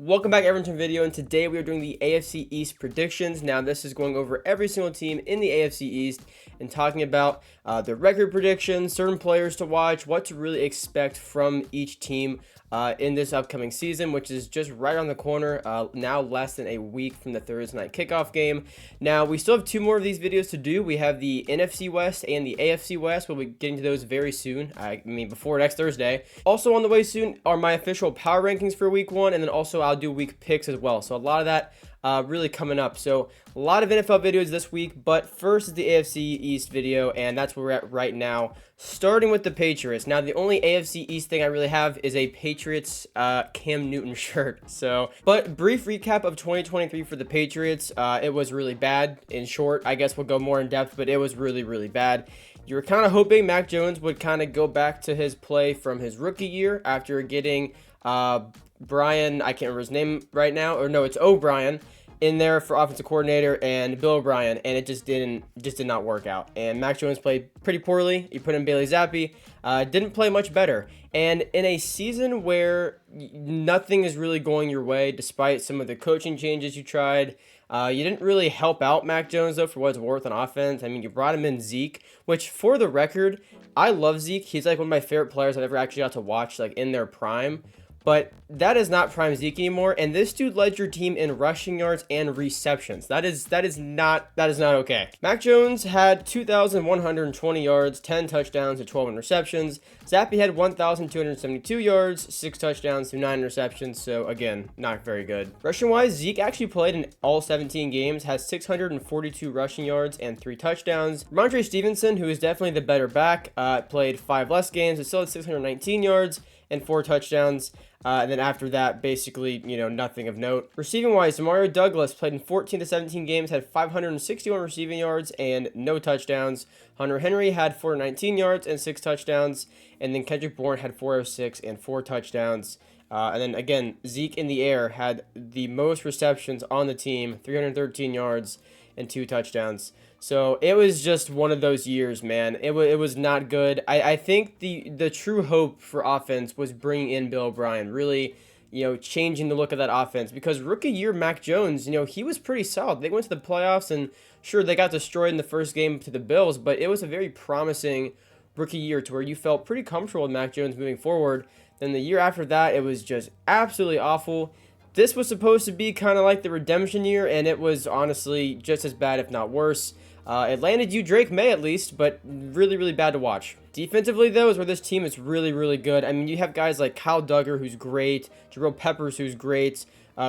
Welcome back everyone to the video, and today we are doing the AFC East predictions. Now this is going over every single team in the AFC East and talking about their record predictions, certain players to watch, what to really expect from each team in this upcoming season, which is just right on the corner, now less than a week from the Thursday night kickoff game. Now we still have two more of these videos to do. We have the NFC West and the AFC West. We'll be getting to those very soon. I mean before next Thursday. Also on the way soon are my official power rankings for week one, and then also I'll do week picks as well. So a lot of that really coming up. So a lot of NFL videos this week, but first is the AFC East video, and that's where we're at right now, starting with the Patriots. Now the only AFC East thing I really have is a Patriots Cam Newton shirt. So, but brief recap of 2023 for the Patriots. It was really bad. In short, I guess we'll go more in depth, but it was really bad. You were kind of hoping Mac Jones would kind of go back to his play from his rookie year after getting Brian, I can't remember his name right now, or no, it's O'Brien in there for offensive coordinator, and Bill O'Brien, and it just did not work out. And Mac Jones played pretty poorly. You put in Bailey Zappi, didn't play much better. And in a season where nothing is really going your way, despite some of the coaching changes you tried, you didn't really help out Mac Jones, though, for what it's worth on offense. I mean, you brought him in Zeke, which, for the record, I love Zeke. He's like one of my favorite players I've ever actually got to watch, like, in their prime. But that is not prime Zeke anymore, and this dude led your team in rushing yards and receptions. That is not okay. Mac Jones had 2,120 yards, 10 touchdowns, and 12 interceptions. Zappi had 1,272 yards, 6 touchdowns to 9 interceptions. So again, not very good. Rushing wise, Zeke actually played in all 17 games, has 642 rushing yards and 3 touchdowns. Ramondre Stevenson, who is definitely the better back, played 5 less games, but still had 619 yards and 4 touchdowns. And then after that, basically, nothing of note. Receiving wise, Mario Douglas played in 14 to 17 games, had 561 receiving yards and no touchdowns. Hunter Henry had 419 yards and 6 touchdowns. And then Kendrick Bourne had 406 and 4 touchdowns. And then again, Zeke in the air had the most receptions on the team, 313 yards and 2 touchdowns. So it was just one of those years, man. It was not good. I think the true hope for offense was bringing in Bill O'Brien, really, changing the look of that offense. Because rookie year Mac Jones, he was pretty solid. They went to the playoffs, and sure, they got destroyed in the first game to the Bills, but it was a very promising rookie year to where you felt pretty comfortable with Mac Jones moving forward. Then the year after that, it was just absolutely awful. This was supposed to be kind of like the redemption year, and it was honestly just as bad, if not worse. It landed you Drake May at least, but really bad to watch. Defensively, though, is where this team is really good. I mean, you have guys like Kyle Duggar, who's great, Jabril Peppers, who's great,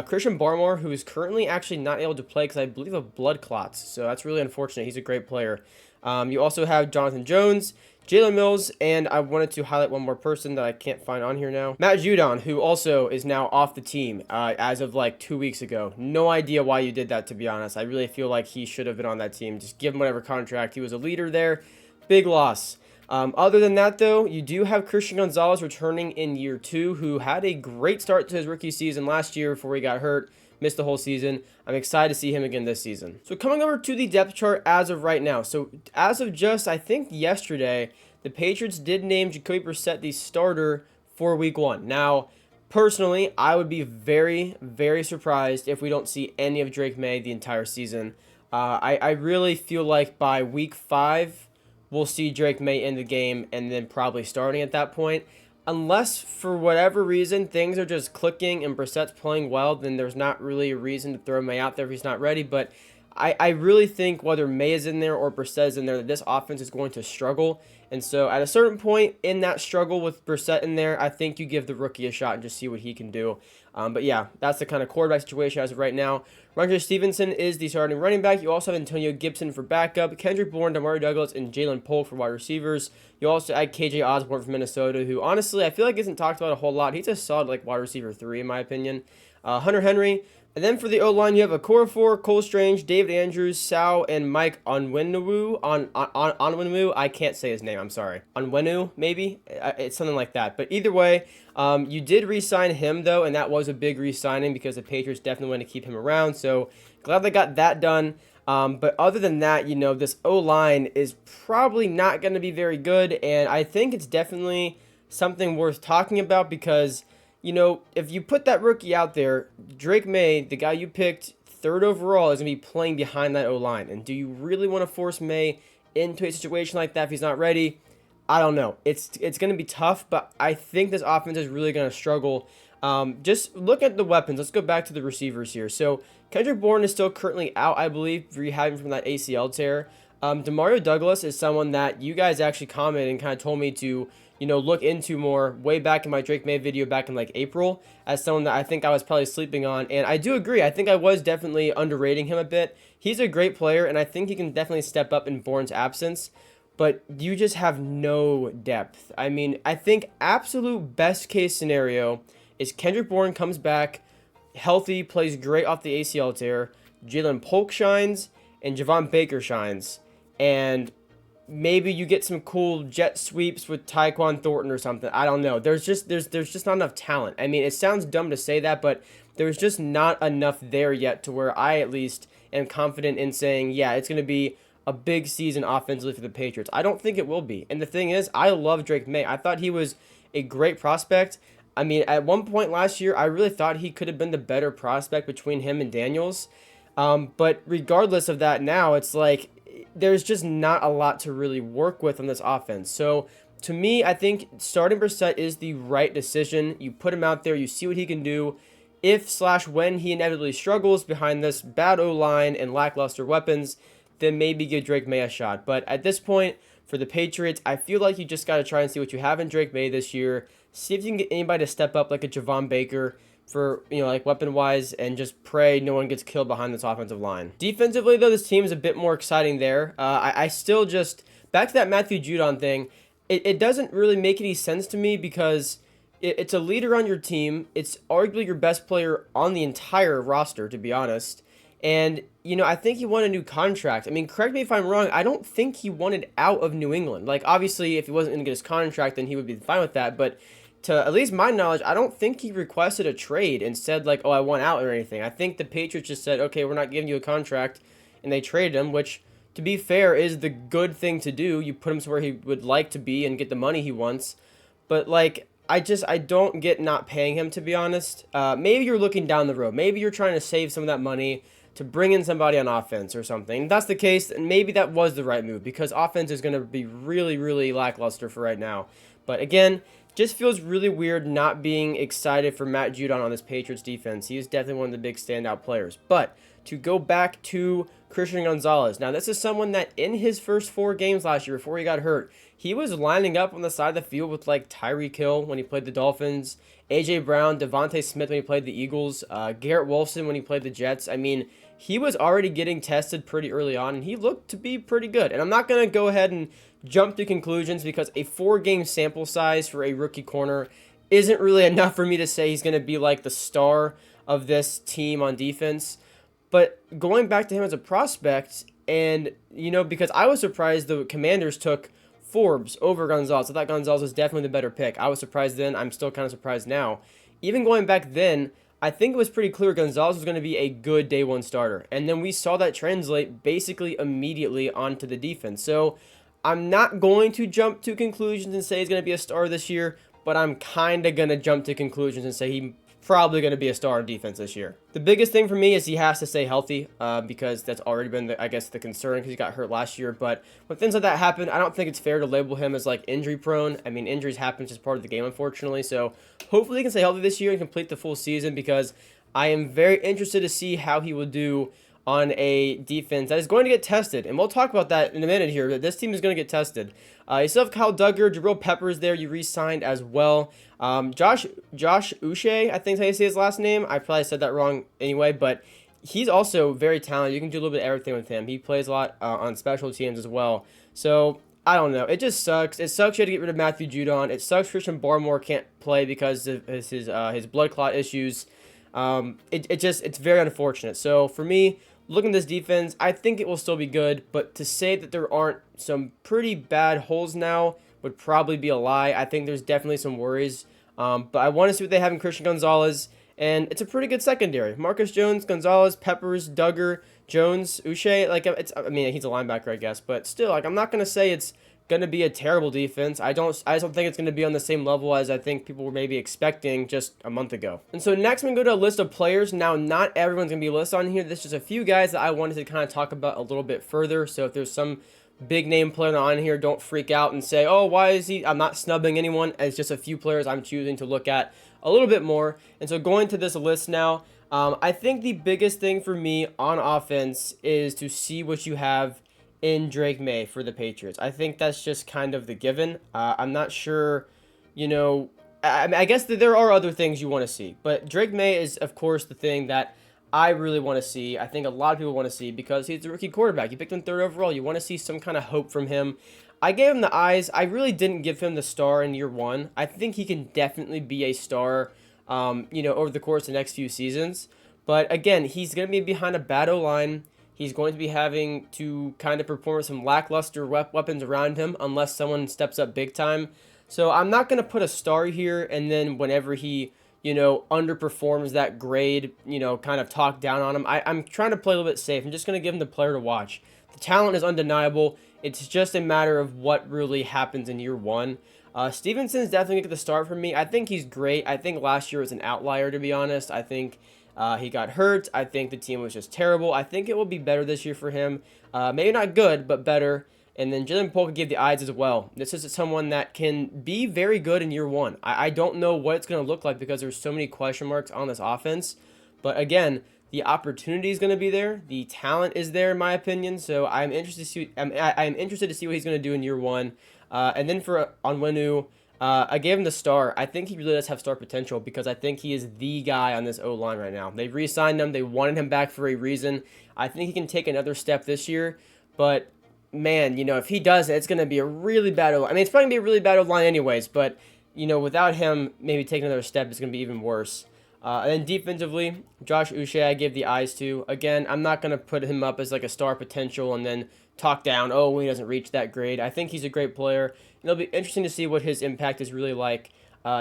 Christian Barmore, who is currently actually not able to play because I believe of blood clots, so that's really unfortunate. He's a great player. You also have Jonathan Jones, Jalen Mills, and I wanted to highlight one more person that I can't find on here now. Matt Judon, who also is now off the team as of like 2 weeks ago. No idea why you did that, to be honest. I really feel like he should have been on that team. Just give him whatever contract. He was a leader there. Big loss. Other than that, though, you do have Christian Gonzalez returning in year 2, who had a great start to his rookie season last year before he got hurt. Missed the whole season. I'm excited to see him again this season. So coming over to the depth chart as of right now. So as of just, I think, yesterday, the Patriots did name Jacoby Brissett the starter for week 1. Now, personally, I would be very surprised if we don't see any of Drake May the entire season. I really feel like by week 5, we'll see Drake May in the game and then probably starting at that point. Unless, for whatever reason, things are just clicking and Brissett's playing well, then there's not really a reason to throw May out there if he's not ready. But I really think whether May is in there or Brissett is in there, that this offense is going to struggle. And so at a certain point in that struggle with Brissett in there, I think you give the rookie a shot and just see what he can do. But yeah, that's the kind of quarterback situation as of right now. Ramondre Stevenson is the starting running back. You also have Antonio Gibson for backup, Kendrick Bourne, Demario Douglas, and Jalen Polk for wide receivers. You also add KJ Osborne from Minnesota, who honestly I feel like isn't talked about a whole lot. He's a solid wide receiver 3 in my opinion. Hunter Henry. And then for the O-line, you have Okorafor, Cole Strange, David Andrews, Sal, and Mike Onwenu. Onwenu, I can't say his name, I'm sorry. Onwenu, maybe? It's something like that. But either way, you did re-sign him, though, and that was a big re-signing because the Patriots definitely want to keep him around. So glad they got that done. But other than that, this O-line is probably not going to be very good, and I think it's definitely something worth talking about because if you put that rookie out there, Drake May, the guy you picked third overall, is going to be playing behind that O-line. And do you really want to force May into a situation like that if he's not ready? I don't know. It's going to be tough, but I think this offense is really going to struggle. Just look at the weapons. Let's go back to the receivers here. So Kendrick Bourne is still currently out, I believe, rehabbing from that ACL tear. Demario Douglas is someone that you guys actually commented and kind of told me to, look into more way back in my Drake May video back in like April, as someone that I think I was probably sleeping on. And I do agree. I think I was definitely underrating him a bit. He's a great player, and I think he can definitely step up in Bourne's absence. But you just have no depth. I mean, I think absolute best case scenario is Kendrick Bourne comes back healthy, plays great off the ACL tear, Jalen Polk shines, and Javon Baker shines. And maybe you get some cool jet sweeps with Tyquan Thornton or something. I don't know. There's just not enough talent. I mean, it sounds dumb to say that, but there's just not enough there yet to where I at least am confident in saying, yeah, it's going to be a big season offensively for the Patriots. I don't think it will be. And the thing is, I love Drake May. I thought he was a great prospect. I mean, at one point last year, I really thought he could have been the better prospect between him and Daniels. But regardless of that now, it's like there's just not a lot to really work with on this offense. So to me, I think starting Brissett is the right decision. You put him out there, you see what he can do. If/when he inevitably struggles behind this bad O-line and lackluster weapons, then maybe give Drake May a shot. But at this point, for the Patriots, I feel like you just got to try and see what you have in Drake May this year. See if you can get anybody to step up like a Javon Baker for, like weapon-wise, and just pray no one gets killed behind this offensive line. Defensively, though, this team is a bit more exciting there. I still just, back to that Matthew Judon thing, it doesn't really make any sense to me because it's a leader on your team. It's arguably your best player on the entire roster, to be honest. And, I think he won a new contract. I mean, correct me if I'm wrong, I don't think he wanted out of New England. Like, obviously, if he wasn't going to get his contract, then he would be fine with that. But to at least my knowledge, I don't think he requested a trade and said, like, oh, I want out or anything. I think the Patriots just said, okay, we're not giving you a contract, and they traded him, which, to be fair, is the good thing to do. You put him somewhere he would like to be and get the money he wants. But, like, I don't get not paying him, to be honest. Maybe you're looking down the road. Maybe you're trying to save some of that money to bring in somebody on offense or something. If that's the case, then maybe that was the right move because offense is going to be really, really lackluster for right now. But again, just feels really weird not being excited for Matt Judon on this Patriots defense. He is definitely one of the big standout players. But to go back to Christian Gonzalez. Now, this is someone that in his first 4 games last year before he got hurt, he was lining up on the side of the field with like Tyreek Hill when he played the Dolphins, A.J. Brown, Devontae Smith when he played the Eagles, Garrett Wilson when he played the Jets. I mean, he was already getting tested pretty early on, and he looked to be pretty good. And I'm not going to go ahead and jump to conclusions because a 4-game sample size for a rookie corner isn't really enough for me to say he's going to be like the star of this team on defense. But going back to him as a prospect, and, because I was surprised the Commanders took Forbes over Gonzalez. I thought Gonzalez was definitely the better pick. I was surprised then. I'm still kind of surprised now. Even going back then, I think it was pretty clear Gonzalez was going to be a good day 1 starter. And then we saw that translate basically immediately onto the defense. So I'm not going to jump to conclusions and say he's going to be a star this year, but I'm kind of going to jump to conclusions and say he's probably going to be a star on defense this year. The biggest thing for me is he has to stay healthy because that's already been, the concern because he got hurt last year. But when things like that happen, I don't think it's fair to label him as like injury prone. I mean, injuries happen just part of the game, unfortunately. So hopefully he can stay healthy this year and complete the full season because I am very interested to see how he will do on a defense that is going to get tested. And we'll talk about that in a minute here, that this team is going to get tested. You still have Kyle Duggar, Jabril Peppers there, you re-signed as well. Josh Uche, I think is how you say his last name. I probably said that wrong anyway, but he's also very talented. You can do a little bit of everything with him. He plays a lot on special teams as well. So, I don't know. It just sucks. It sucks you had to get rid of Matthew Judon. It sucks Christian Barmore can't play because of his blood clot issues. It's very unfortunate. So, for me, looking at this defense, I think it will still be good, but to say that there aren't some pretty bad holes now would probably be a lie. I think there's definitely some worries, but I want to see what they have in Christian Gonzalez, and it's a pretty good secondary. Marcus Jones, Gonzalez, Peppers, Duggar, Jones, Uche, he's a linebacker, I guess, but still, I'm not going to say it's going to be a terrible defense. I just don't think it's going to be on the same level as I think people were maybe expecting just a month ago. And so next I'm going to go to a list of players. Now, not everyone's going to be listed on here. This is just a few guys that I wanted to kind of talk about a little bit further. So if there's some big name player on here, don't freak out and say, oh, why is he? I'm not snubbing anyone. It's just a few players I'm choosing to look at a little bit more. And so going to this list now, I think the biggest thing for me on offense is to see what you have in Drake May for the Patriots. I think that's just kind of the given. I'm not sure, I guess that there are other things you want to see, but Drake May is, of course, the thing that I really want to see. I think a lot of people want to see because he's a rookie quarterback. You picked him 3rd overall. You want to see some kind of hope from him. I gave him the eyes. I really didn't give him the star in year 1. I think he can definitely be a star, over the course of the next few seasons. But again, he's going to be behind a bad O-line. He's going to be having to kind of perform with some lackluster weapons around him unless someone steps up big time. So I'm not going to put a star here and then whenever he underperforms that grade, kind of talk down on him. I'm trying to play a little bit safe. I'm just going to give him the player to watch. The talent is undeniable. It's just a matter of what really happens in year 1. Stevenson's definitely going to get the start for me. I think he's great. I think last year was an outlier, to be honest. I think he got hurt. I think the team was just terrible. I think it will be better this year for him. Maybe not good, but better. And then Jalen Polk gave the eyes as well. This is someone that can be very good in year 1. I don't know what it's going to look like because there's so many question marks on this offense. But again, the opportunity is going to be there. The talent is there, in my opinion. So I'm interested to see. I'm interested to see what he's going to do in year 1. And then for Onwenu, I gave him the star. I think he really does have star potential because I think he is the guy on this O-line right now. They re-signed him. They wanted him back for a reason. I think he can take another step this year. But man, if he does, it's going to be a really bad O-line. I mean, it's probably going to be a really bad O-line anyways, but, without him maybe taking another step, it's going to be even worse. And then defensively, Josh Uche, I give the eyes to. Again, I'm not going to put him up as like a star potential and then talk down, oh, he doesn't reach that grade. I think he's a great player. It'll be interesting to see what his impact is really like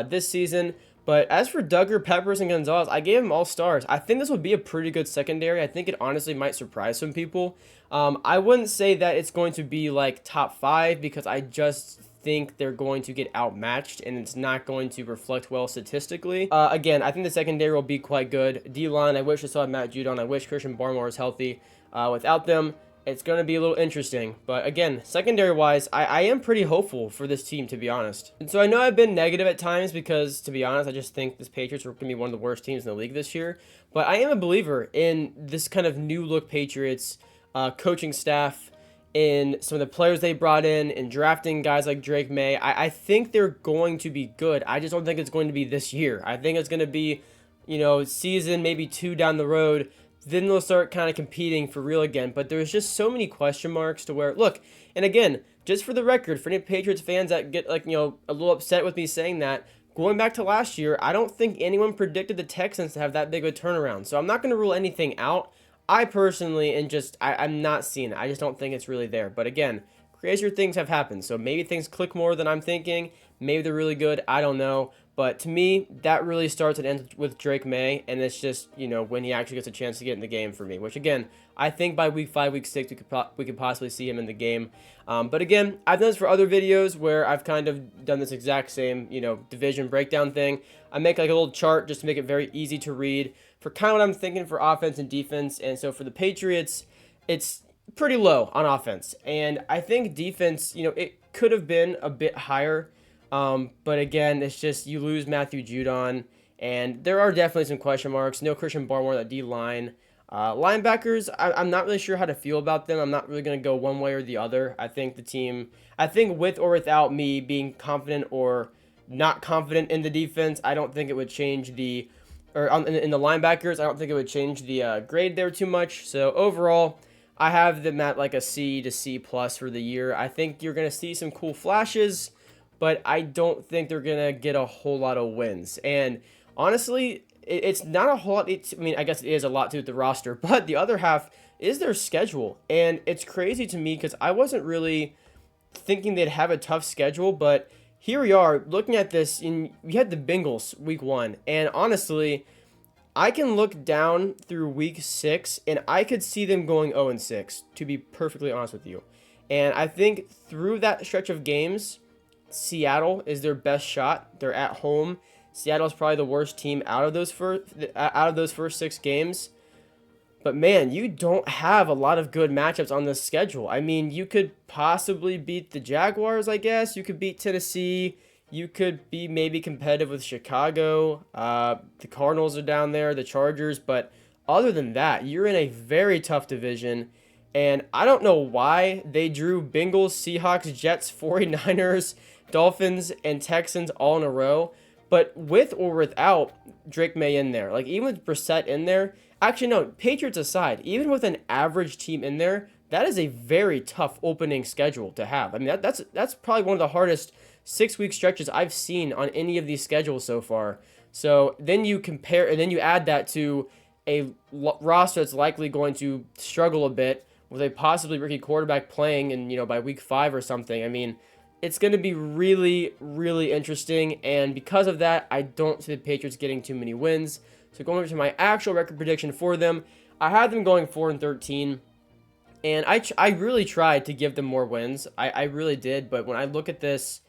this season. But as for Duggar, Peppers, and Gonzalez, I gave them all stars. I think this would be a pretty good secondary. I think it honestly might surprise some people. I wouldn't say that it's going to be like top 5 because I just think they're going to get outmatched and it's not going to reflect well statistically. Again, I think the secondary will be quite good. D-line, I wish I saw Matt Judon. I wish Christian Barmore was healthy. Without them, it's going to be a little interesting. But again, secondary-wise, I am pretty hopeful for this team, to be honest. And so I know I've been negative at times because, to be honest, I just think this Patriots are going to be one of the worst teams in the league this year. But I am a believer in this kind of new-look Patriots coaching staff, in some of the players they brought in drafting guys like Drake May. I think they're going to be good. I just don't think it's going to be this year. I think it's going to be, season maybe 2 down the road. Then they'll start kind of competing for real again. But there's just so many question marks to where, look, and again, just for the record, for any Patriots fans that get a little upset with me saying that, going back to last year, I don't think anyone predicted the Texans to have that big of a turnaround. So I'm not going to rule anything out. I personally, I'm not seeing it. I just don't think it's really there. But again, crazier things have happened. So maybe things click more than I'm thinking. Maybe they're really good. I don't know. But to me, that really starts and ends with Drake May. And it's just, when he actually gets a chance to get in the game for me. Which, again, I think by week 5, week 6, we could possibly see him in the game. But again, I've done this for other videos where I've kind of done this exact same, division breakdown thing. I make like a little chart just to make it very easy to read for kind of what I'm thinking for offense and defense. And so for the Patriots, it's pretty low on offense. And I think defense, it could have been a bit higher. But again, it's just you lose Matthew Judon. And there are definitely some question marks. No Christian Barmore, that D-line. Linebackers, I'm not really sure how to feel about them. I'm not really going to go one way or the other. I think with or without me being confident or not confident in the defense, I don't think it would change in the linebackers, I don't think it would change the grade there too much. So overall, I have them at like a C to C plus for the year. I think you're going to see some cool flashes, but I don't think they're going to get a whole lot of wins. And honestly, it's not a whole lot. I guess it is a lot to the roster, but the other half is their schedule. And it's crazy to me because I wasn't really thinking they'd have a tough schedule, but here we are looking at this. We had the Bengals week 1, and honestly, I can look down through week 6, and I could see them going 0-6, to be perfectly honest with you. And I think through that stretch of games, Seattle is their best shot. They're at home. Seattle's probably the worst team out of those first 6 games. But man, you don't have a lot of good matchups on this schedule. I mean, you could possibly beat the Jaguars, I guess. You could beat Tennessee. You could be maybe competitive with Chicago. The Cardinals are down there, the Chargers. But other than that, you're in a very tough division. And I don't know why they drew Bengals, Seahawks, Jets, 49ers, Dolphins, and Texans all in a row. But with or without Drake May in there, like even with Brissett in there, actually no, Patriots aside, even with an average team in there, that is a very tough opening schedule to have. I mean, that's probably one of the hardest 6-week stretches I've seen on any of these schedules so far. So then you compare, and then you add that to a roster that's likely going to struggle a bit with a possibly rookie quarterback playing in, by week 5 or something. I mean, it's going to be really, really interesting. And because of that, I don't see the Patriots getting too many wins. So going over to my actual record prediction for them, I had them going 4-13. And I really tried to give them more wins. I really did. But when I look at this,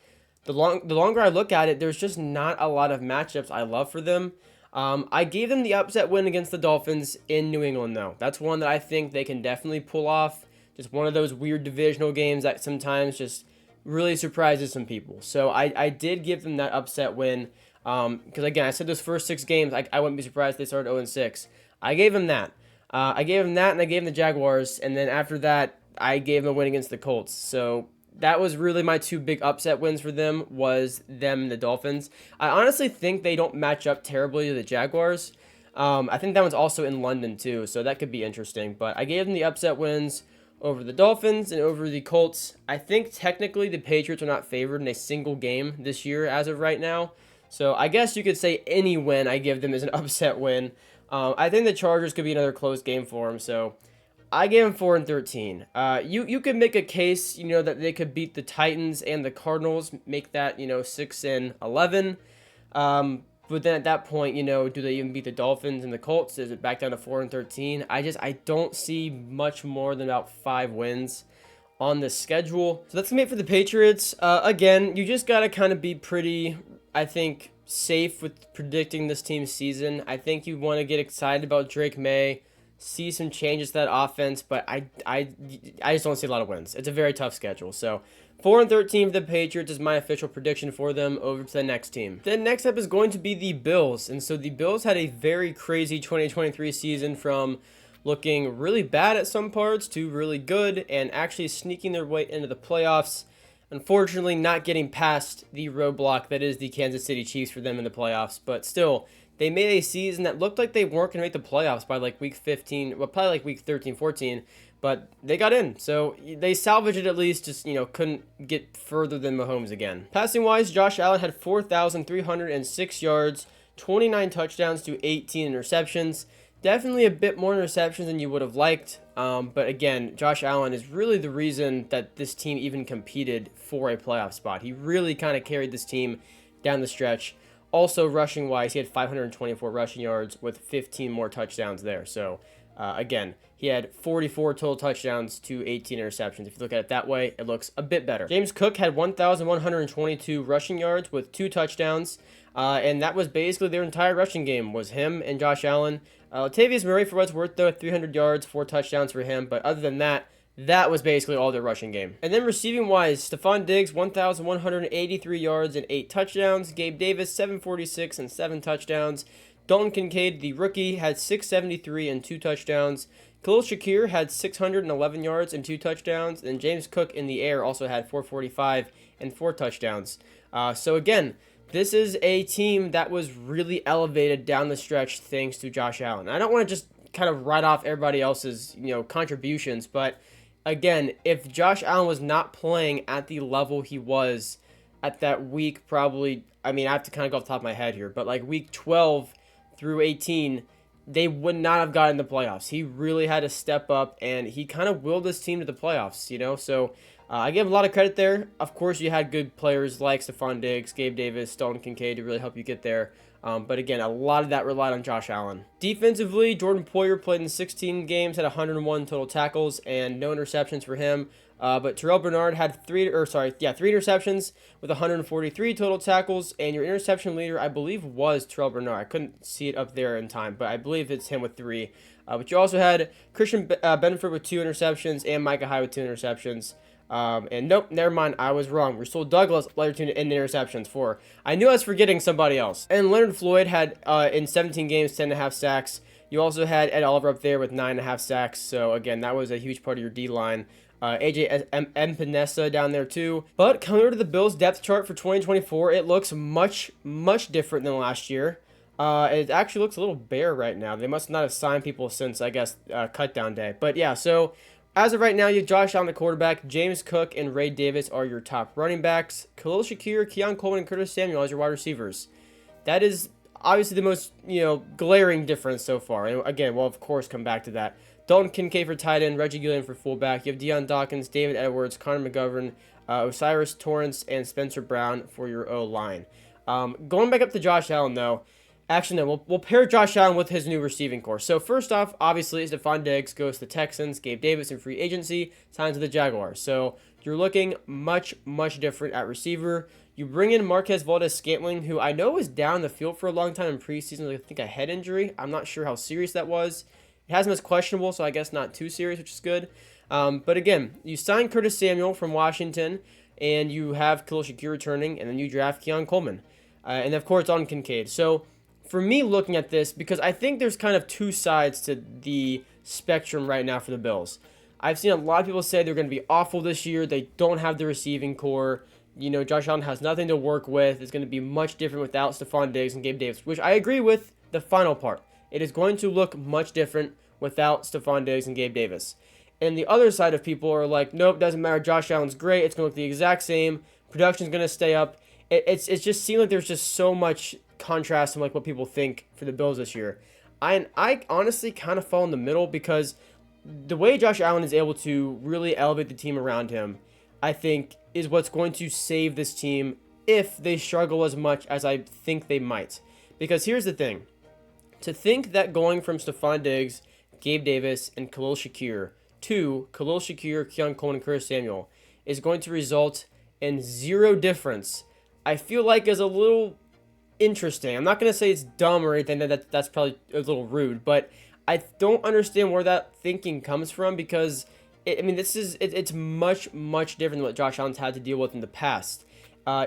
the longer I look at it, there's just not a lot of matchups I love for them. I gave them the upset win against the Dolphins in New England, though. That's one that I think they can definitely pull off. Just one of those weird divisional games that sometimes just really surprises some people. So I did give them that upset win. Because, again, I said those first 6 games, I wouldn't be surprised if they started 0-6. I gave them that. I gave them that, and I gave them the Jaguars. And then after that, I gave them a win against the Colts. So that was really my 2 big upset wins for them, was them and the Dolphins. I honestly think they don't match up terribly to the Jaguars. I think that one's also in London too, so that could be interesting. But I gave them the upset wins over the Dolphins and over the Colts. I think technically the Patriots are not favored in a single game this year as of right now. So I guess you could say any win I give them is an upset win. I think the Chargers could be another close game for them, so I gave them 4-13. You could make a case, that they could beat the Titans and the Cardinals, make that, 6-11. But then at that point, do they even beat the Dolphins and the Colts? Is it back down to 4-13? I don't see much more than about 5 wins on the schedule. So that's gonna be it for the Patriots. Again, you just gotta kind of be pretty, I think, safe with predicting this team's season. I think you want to get excited about Drake May, see some changes to that offense, but I just don't see a lot of wins. It's a very tough schedule. So 4-13 for the Patriots is my official prediction for them. Over to the next team. Then next up is going to be the Bills. And so the Bills had a very crazy 2023 season, from looking really bad at some parts to really good and actually sneaking their way into the playoffs. Unfortunately, not getting past the roadblock that is the Kansas City Chiefs for them in the playoffs, but still, they made a season that looked like they weren't going to make the playoffs by like week 15, well, probably like week 13, 14, but they got in. So they salvaged it at least, just, couldn't get further than Mahomes again. Passing-wise, Josh Allen had 4,306 yards, 29 touchdowns to 18 interceptions. Definitely a bit more interceptions than you would have liked. But again, Josh Allen is really the reason that this team even competed for a playoff spot. He really kind of carried this team down the stretch. Also, rushing-wise, he had 524 rushing yards with 15 more touchdowns there. So, again, he had 44 total touchdowns to 18 interceptions. If you look at it that way, it looks a bit better. James Cook had 1,122 rushing yards with 2 touchdowns. And that was basically their entire rushing game, was him and Josh Allen. Latavius Murray, for what's worth, though, 300 yards, 4 touchdowns for him. But other than that, that was basically all their rushing game. And then receiving-wise, Stephon Diggs, 1,183 yards and 8 touchdowns. Gabe Davis, 746 and 7 touchdowns. Dalton Kincaid, the rookie, had 673 and 2 touchdowns. Khalil Shakir had 611 yards and 2 touchdowns. And James Cook in the air also had 445 and 4 touchdowns. So again, this is a team that was really elevated down the stretch thanks to Josh Allen. I don't want to just kind of write off everybody else's, contributions, but again, if Josh Allen was not playing at the level he was at that week, probably, I have to kind of go off the top of my head here, but like week 12 through 18, they would not have gotten the playoffs. He really had to step up, and he kind of willed this team to the playoffs, so I give him a lot of credit there. Of course, you had good players like Stephon Diggs, Gabe Davis, Dalton Kincaid to really help you get there. But again, a lot of that relied on Josh Allen. Defensively, Jordan Poyer played in 16 games, had 101 total tackles and no interceptions for him. But Terrell Bernard had three interceptions with 143 total tackles, and your interception leader, I believe, was Terrell Bernard. I couldn't see it up there in time, but I believe it's him with 3. But you also had Christian Benford with 2 interceptions and Micah Hyde with 2 interceptions. And nope, never mind, I was wrong. Rasul Douglas led to in interceptions for. I knew I was forgetting somebody else. And Leonard Floyd had, in 17 games, 10.5 sacks. You also had Ed Oliver up there with 9.5 sacks. So again, that was a huge part of your D-line. AJ Mpinesa down there too. But coming over to the Bills depth chart for 2024, it looks much different than last year. It actually looks a little bare right now. They must not have signed people since, I guess, cut down day. But yeah, so as of right now, you have Josh Allen, the quarterback. James Cook and Ray Davis are your top running backs. Khalil Shakir, Keon Coleman, and Curtis Samuel as your wide receivers. That is obviously the most, glaring difference so far. And again, we'll of course come back to that. Dalton Kincaid for tight end, Reggie Gilliam for fullback. You have Deion Dawkins, David Edwards, Connor McGovern, Osiris Torrance, and Spencer Brown for your O-line. Going back up to Josh Allen, though. Actually, no, we'll pair Josh Allen with his new receiving corps. So first off, obviously, Stephon Diggs goes to the Texans. Gabe Davis in free agency signs to the Jaguars. So you're looking much different at receiver. You bring in Marquez Valdes-Scantling, who I know was down the field for a long time in preseason. I think a head injury. I'm not sure how serious that was. It has him as questionable, so I guess not too serious, which is good. But again, you sign Curtis Samuel from Washington, and you have Khalil Shakir returning, and then you draft Keon Coleman. And of course, Dalton Kincaid. So for me looking at this, because I think there's kind of two sides to the spectrum right now for the Bills. I've seen a lot of people say they're going to be awful this year. They don't have the receiving core. Josh Allen has nothing to work with. It's going to be much different without Stephon Diggs and Gabe Davis, which I agree with the final part. It is going to look much different without Stephon Diggs and Gabe Davis. And the other side of people are like, nope, doesn't matter. Josh Allen's great. It's going to look the exact same. Production's going to stay up. It's just seemed like there's just so much contrast in like what people think for the Bills this year. I honestly kind of fall in the middle because the way Josh Allen is able to really elevate the team around him, I think, is what's going to save this team if they struggle as much as I think they might. Because here's the thing. To think that going from Stephon Diggs, Gabe Davis, and Khalil Shakir to Khalil Shakir, Keon Coleman, and Curtis Samuel is going to result in zero difference, I feel like is a little interesting. I'm not going to say it's dumb or anything. That's probably a little rude, but I don't understand where that thinking comes from because, it's much different than what Josh Allen's had to deal with in the past.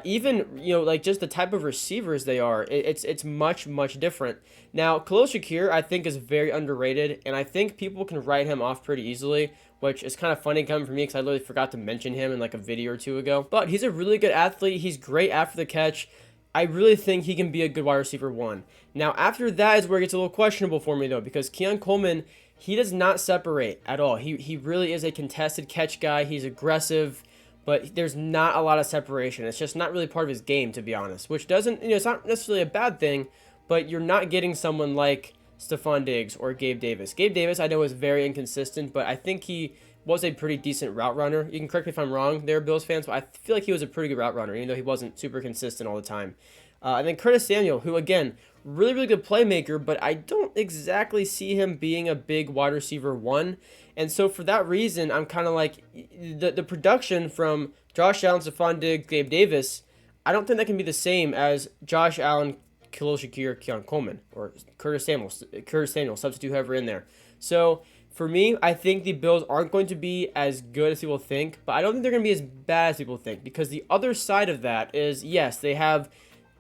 Even, like just the type of receivers they are, it's much different. Now, Khalil Shakir, I think, is very underrated, and I think people can write him off pretty easily, which is kind of funny coming from me because I literally forgot to mention him in like a video or two ago. But he's a really good athlete. He's great after the catch. I really think he can be a good wide receiver 1. Now, after that is where it gets a little questionable for me, though, because Keon Coleman, he does not separate at all. He really is a contested catch guy. He's aggressive, but there's not a lot of separation. It's just not really part of his game, to be honest, which doesn't, it's not necessarily a bad thing, but you're not getting someone like Stephon Diggs or Gabe Davis. Gabe Davis, I know, is very inconsistent, but I think he was a pretty decent route runner. You can correct me if I'm wrong there, Bills fans, but I feel like he was a pretty good route runner, even though he wasn't super consistent all the time. And then Curtis Samuel, who, again, really good playmaker, but I don't exactly see him being a big wide receiver 1. And so for that reason, I'm kind of like, the production from Josh Allen, Stephon Diggs, Gabe Davis, I don't think that can be the same as Josh Allen, Khalil Shakir, Keon Coleman, or Curtis Samuel, substitute whoever in there. So for me, I think the Bills aren't going to be as good as people think, but I don't think they're going to be as bad as people think, because the other side of that is, yes, they have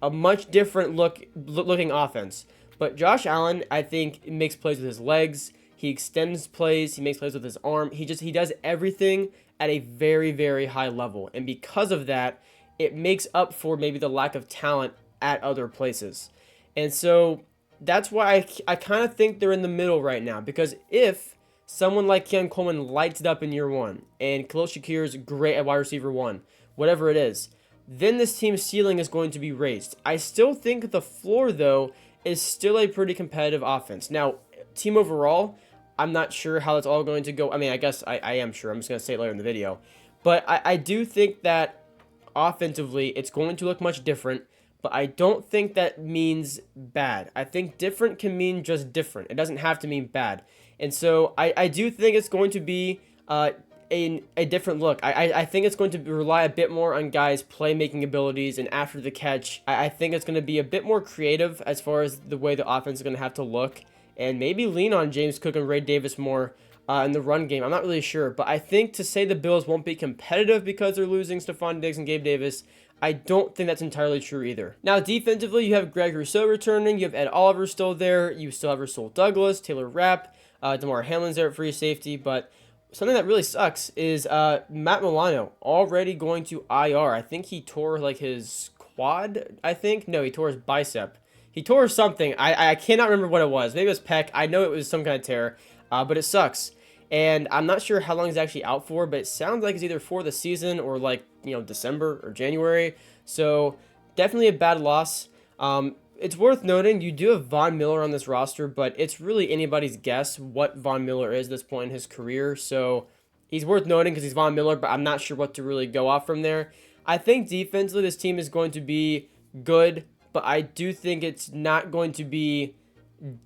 a much different looking offense, but Josh Allen, I think, makes plays with his legs. He extends plays. He makes plays with his arm. He does everything at a very high level, and because of that, it makes up for maybe the lack of talent at other places. And so that's why I kind of think they're in the middle right now, because if someone like Keon Coleman lights it up in year 1 and Khalil Shakir is great at wide receiver 1, whatever it is, then this team's ceiling is going to be raised. I still think the floor, though, is still a pretty competitive offense. Now, team overall, I'm not sure how it's all going to go. I guess I am sure. I'm just going to say it later in the video. But I do think that offensively, it's going to look much different. but I don't think that means bad. I think different can mean just different. It doesn't have to mean bad. And so I do think it's going to be a different look. I think it's going to rely a bit more on guys' playmaking abilities and after the catch. I think it's going to be a bit more creative as far as the way the offense is going to have to look, and maybe lean on James Cook and Ray Davis more in the run game. I'm not really sure, but I think to say the Bills won't be competitive because they're losing Stephon Diggs and Gabe Davis, I don't think that's entirely true either. Now, defensively, you have Greg Rousseau returning. You have Ed Oliver still there. You still have Rasul Douglas, Taylor Rapp, DeMar Hamlin's there at free safety. But something that really sucks is Matt Milano already going to IR. I think he tore like his quad, I think. No, he tore his bicep. He tore something. I cannot remember what it was. Maybe it was pec. I know it was some kind of tear, but it sucks. And I'm not sure how long he's actually out for, but it sounds like it's either for the season or like, December or January. So definitely a bad loss. It's worth noting you do have Von Miller on this roster, but it's really anybody's guess what Von Miller is at this point in his career. So he's worth noting because he's Von Miller, but I'm not sure what to really go off from there. I think defensively this team is going to be good, but I do think it's not going to be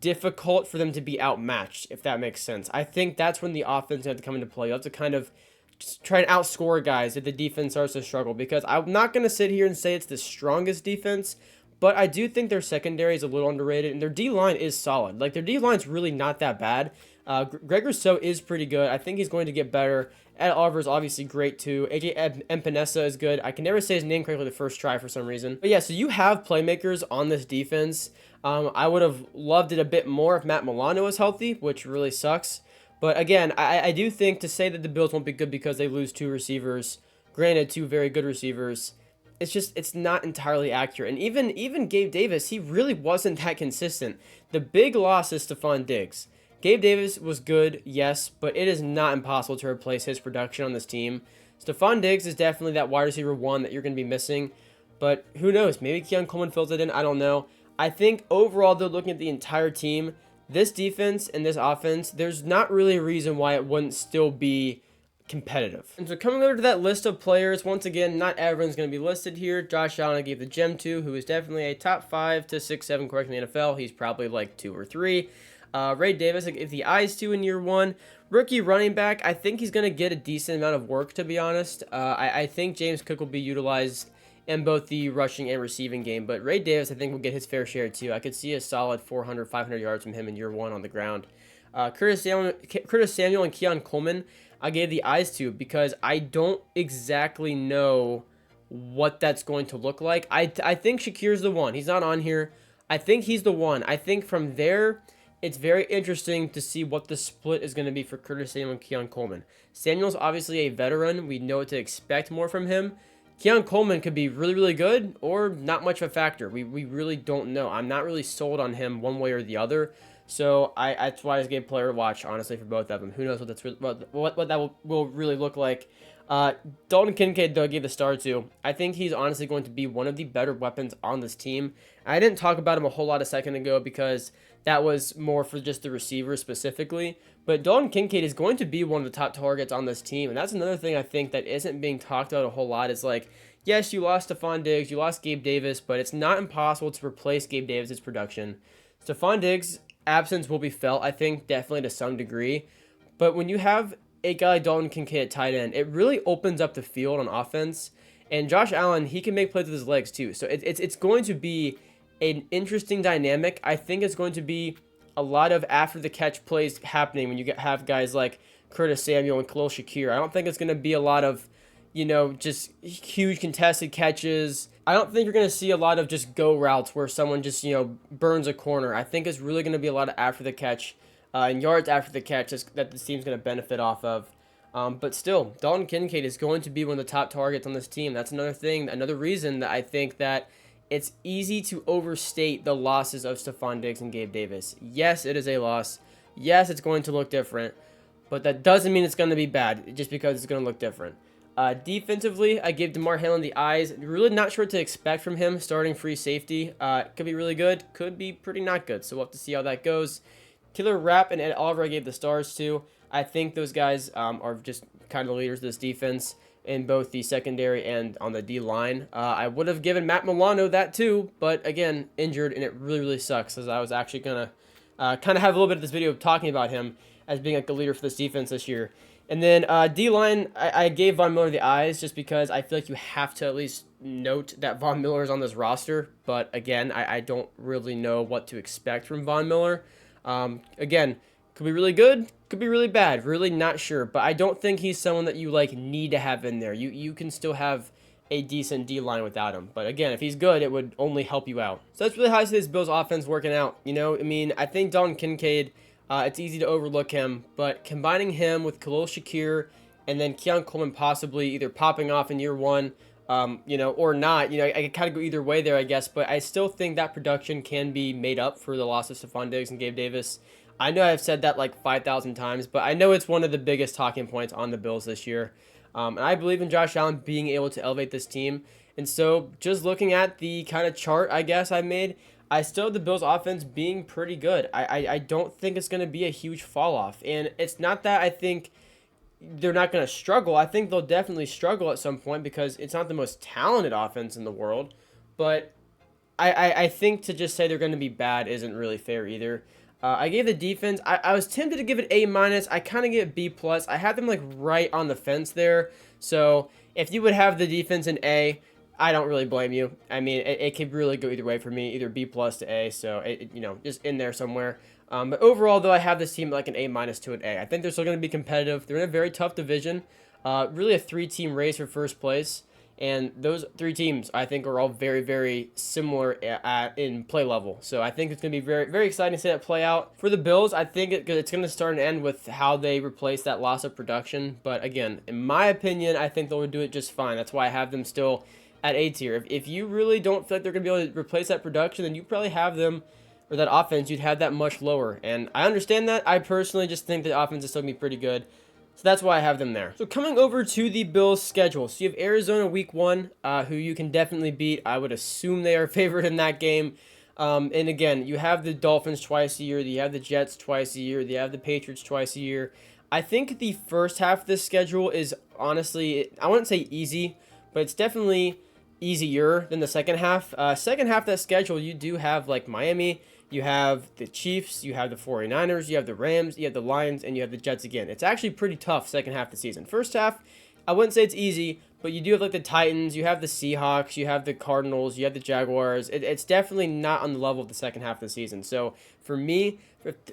difficult for them to be outmatched, if that makes sense. I think that's when the offense has to come into play. You have to kind of just try and outscore guys if the defense starts to struggle, because I'm not going to sit here and say it's the strongest defense, but I do think their secondary is a little underrated, and their D-line is solid. Like, their D-line's really not that bad. Greg Rousseau is pretty good. I think he's going to get better. Ed Oliver is obviously great too. AJ Epinesa is good. I can never say his name correctly the first try for some reason. But yeah, so you have playmakers on this defense. I would have loved it a bit more if Matt Milano was healthy, which really sucks. But again, I do think to say that the Bills won't be good because they lose two receivers, granted two very good receivers, it's not entirely accurate. And even Gabe Davis, he really wasn't that consistent. The big loss is Stephon Diggs. Gabe Davis was good, yes, but it is not impossible to replace his production on this team. Stephon Diggs is definitely that wide receiver one that you're going to be missing, but who knows? Maybe Keon Coleman fills it in. I don't know. I think overall, though, looking at the entire team, this defense and this offense, there's not really a reason why it wouldn't still be competitive. And so coming over to that list of players, once again, not everyone's going to be listed here. Josh Allen I gave the gem to, who is definitely a top 5 to 6, 7 quarterback in the NFL. He's probably like 2 or 3. Ray Davis, I gave the eyes to in year 1. Rookie running back, I think he's going to get a decent amount of work, to be honest. I think James Cook will be utilized in both the rushing and receiving game, but Ray Davis, I think, will get his fair share too. I could see a solid 400, 500 yards from him in year 1 on the ground. Curtis Samuel and Keon Coleman, I gave the eyes to because I don't exactly know what that's going to look like. I think Shakir's the one. He's not on here. I think he's the one. I think from there, it's very interesting to see what the split is going to be for Curtis Samuel and Keon Coleman. Samuel's obviously a veteran. We know what to expect more from him. Keon Coleman could be really, really good or not much of a factor. We really don't know. I'm not really sold on him one way or the other. So that's why I just gave player to watch, honestly, for both of them. Who knows what that's what that will really look like. Dalton Kincaid, though, I gave the star to. I think he's honestly going to be one of the better weapons on this team. I didn't talk about him a whole lot a second ago because that was more for just the receivers specifically. But Dalton Kincaid is going to be one of the top targets on this team. And that's another thing I think that isn't being talked about a whole lot is like, yes, you lost Stephon Diggs, you lost Gabe Davis, but it's not impossible to replace Gabe Davis' production. Stephon Diggs' absence will be felt, I think, definitely to some degree. But when you have a guy like Dalton Kincaid at tight end, it really opens up the field on offense. And Josh Allen, he can make plays with his legs too. So it's going to be an interesting dynamic. I think it's going to be a lot of after the catch plays happening when you have guys like Curtis Samuel and Khalil Shakir. I don't think it's going to be a lot of, just huge contested catches. I don't think you're going to see a lot of just go routes where someone just, burns a corner. I think it's really going to be a lot of after the catch and yards after the catch that this team's going to benefit off of. But still, Dalton Kincaid is going to be one of the top targets on this team. That's another thing, another reason that I think that it's easy to overstate the losses of Stephon Diggs and Gabe Davis. Yes, it is a loss. Yes, it's going to look different. But that doesn't mean it's going to be bad just because it's going to look different. Defensively, I gave DeMar Hamlin the eyes. Really not sure what to expect from him starting free safety. Could be really good. Could be pretty not good. So we'll have to see how that goes. Taylor Rapp and Ed Oliver I gave the stars to. I think those guys are just kind of the leaders of this defense. in both the secondary and on the D line. I would have given Matt Milano that too, but again, injured, and it really, really sucks, as I was actually going to kind of have a little bit of this video talking about him as being like a leader for this defense this year. And then D-line, I gave Von Miller the eyes just because I feel like you have to at least note that Von Miller is on this roster. But again, I don't really know what to expect from Von Miller. Again, could be really good, could be really bad, really not sure. But I don't think he's someone that you like need to have in there. You can still have a decent D-line without him. But again, if he's good, it would only help you out. So that's really how I see this Bills offense working out. You know, I mean, I think Dalton Kincaid, it's easy to overlook him, but combining him with Khalil Shakir and then Keon Coleman possibly either popping off in year one, you know, or not, you know, I could kind of go either way there, I guess, but I still think that production can be made up for the loss of Stephon Diggs and Gabe Davis. I know I've said that like 5,000 times, but I know it's one of the biggest talking points on the Bills this year. And I believe in Josh Allen being able to elevate this team. And so just looking at the kind of chart, I guess, I made, I still have the Bills offense being pretty good. I don't think it's going to be a huge fall off. And it's not that I think they're not going to struggle. I think they'll definitely struggle at some point because it's not the most talented offense in the world. But I think to just say they're going to be bad isn't really fair either. I gave the defense, I was tempted to give it A-. I kind of give it B+. I had them like right on the fence there. So if you would have the defense in A, I don't really blame you. I mean, it could really go either way for me, either B+ to A. So, you know, just in there somewhere. But overall, though, I have this team like an A- to an A. I think they're still going to be competitive. They're in a very tough division. Really a 3-team race for first place. And those 3 teams, I think, are all very, very similar in play level. So I think it's going to be very, very exciting to see that play out. For the Bills, I think it's going to start and end with how they replace that loss of production. But again, in my opinion, I think they'll do it just fine. That's why I have them still at A tier. If you really don't feel like they're going to be able to replace that production, then you probably have them, or that offense, you'd have that much lower. And I understand that. I personally just think the offense is still going to be pretty good. So that's why I have them there. So coming over to the Bills' schedule. So you have Arizona week 1, who you can definitely beat. I would assume they are favored in that game. And again, you have the Dolphins twice a year. You have the Jets twice a year. You have the Patriots twice a year. I think the first half of this schedule is honestly, I wouldn't say easy, but it's definitely easier than the second half. Second half of that schedule, you do have like Miami. You have the Chiefs, you have the 49ers, you have the Rams, you have the Lions, and you have the Jets again. It's actually pretty tough second half of the season. First half, I wouldn't say it's easy, but you do have like the Titans, you have the Seahawks, you have the Cardinals, you have the Jaguars. It's definitely not on the level of the second half of the season. So for me,